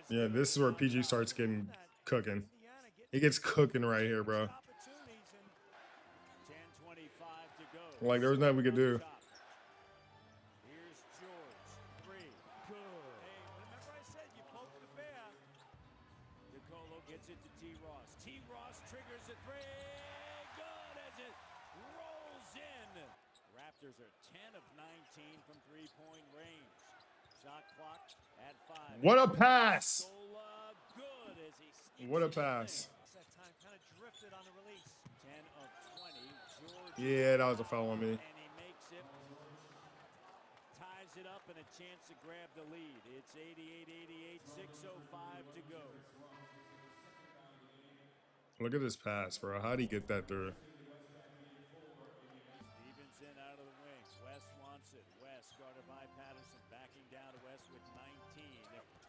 Yeah, this is where PG starts getting cooking. He gets cooking right here, bro. 10:25 to go. Like, there was nothing we could do. Here's George. 3. Good. Hey, remember I said you poked the bear. DeColo gets it to T.Ross. T.Ross triggers a 3. Good as it rolls in. Raptors are 10 of 19 from three-point range. Shot clock at 5. What a pass! Good as he skips What a it pass. That time kind of drifted on the release. 10 of 20. George. Yeah, that was a foul on me. And he makes it. Ties it up and a chance to grab the lead. It's 88-88, 6:05 to go. Look at this pass, bro. How'd he get that through? Stevenson out of the wing. West wants it. West guarded by Patterson. Backing down to West with 19.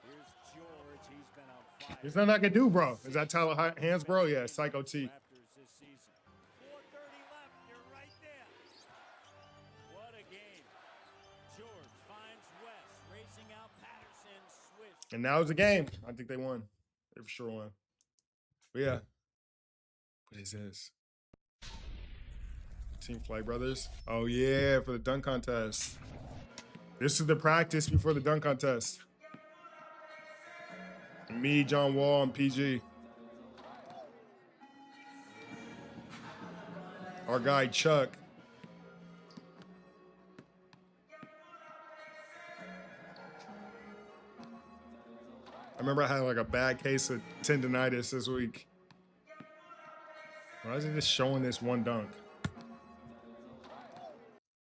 Here's George. He's been on fire. There's nothing I can do, bro. Is that Tyler Hands, bro? Yeah, Psycho T. Raptors this season. 4:30 left. You're right there. What a game. George finds West. Racing out Patterson. Swish. And now it's a game. I think they won. They for sure won. But yeah. What is this? Team Flight Brothers. Oh, yeah, for the dunk contest. This is the practice before the dunk contest. Me, John Wall, and PG. Our guy, Chuck. I remember I had like a bad case of tendonitis this week. Why is it just showing this one dunk?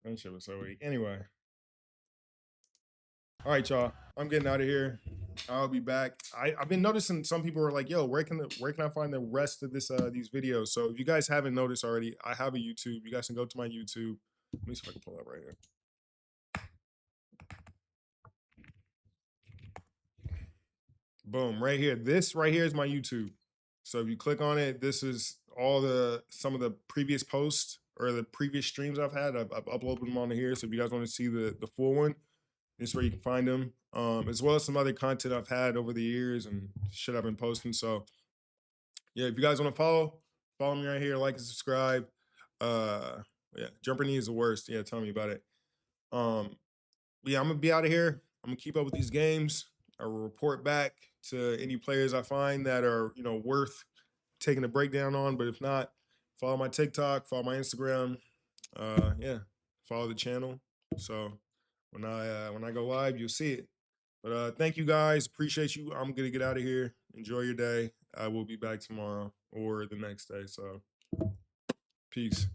That shit was so weak. Anyway. All right, y'all. I'm getting out of here. I'll be back. I've been noticing some people are like, yo, where can I find the rest of this these videos? So if you guys haven't noticed already, I have a YouTube. You guys can go to my YouTube. Let me see if I can pull that right here. Boom, right here. This right here is my YouTube. So if you click on it, this is all some of the previous posts or the previous streams I've had. I've uploaded them on here. So if you guys want to see the full one, this is where you can find them, as well as some other content I've had over the years and shit I've been posting. So yeah, if you guys want to follow me right here, like and subscribe. Yeah, jumper knee is the worst. Yeah, tell me about it. Yeah, I'm gonna be out of here. I'm gonna keep up with these games. I will report back to any players I find that are, you know, worth taking a breakdown on. But if not, follow my TikTok, follow my Instagram. Yeah, follow the channel. So when I go live, you'll see it. But thank you guys. Appreciate you. I'm gonna get out of here. Enjoy your day. I will be back tomorrow or the next day. So peace.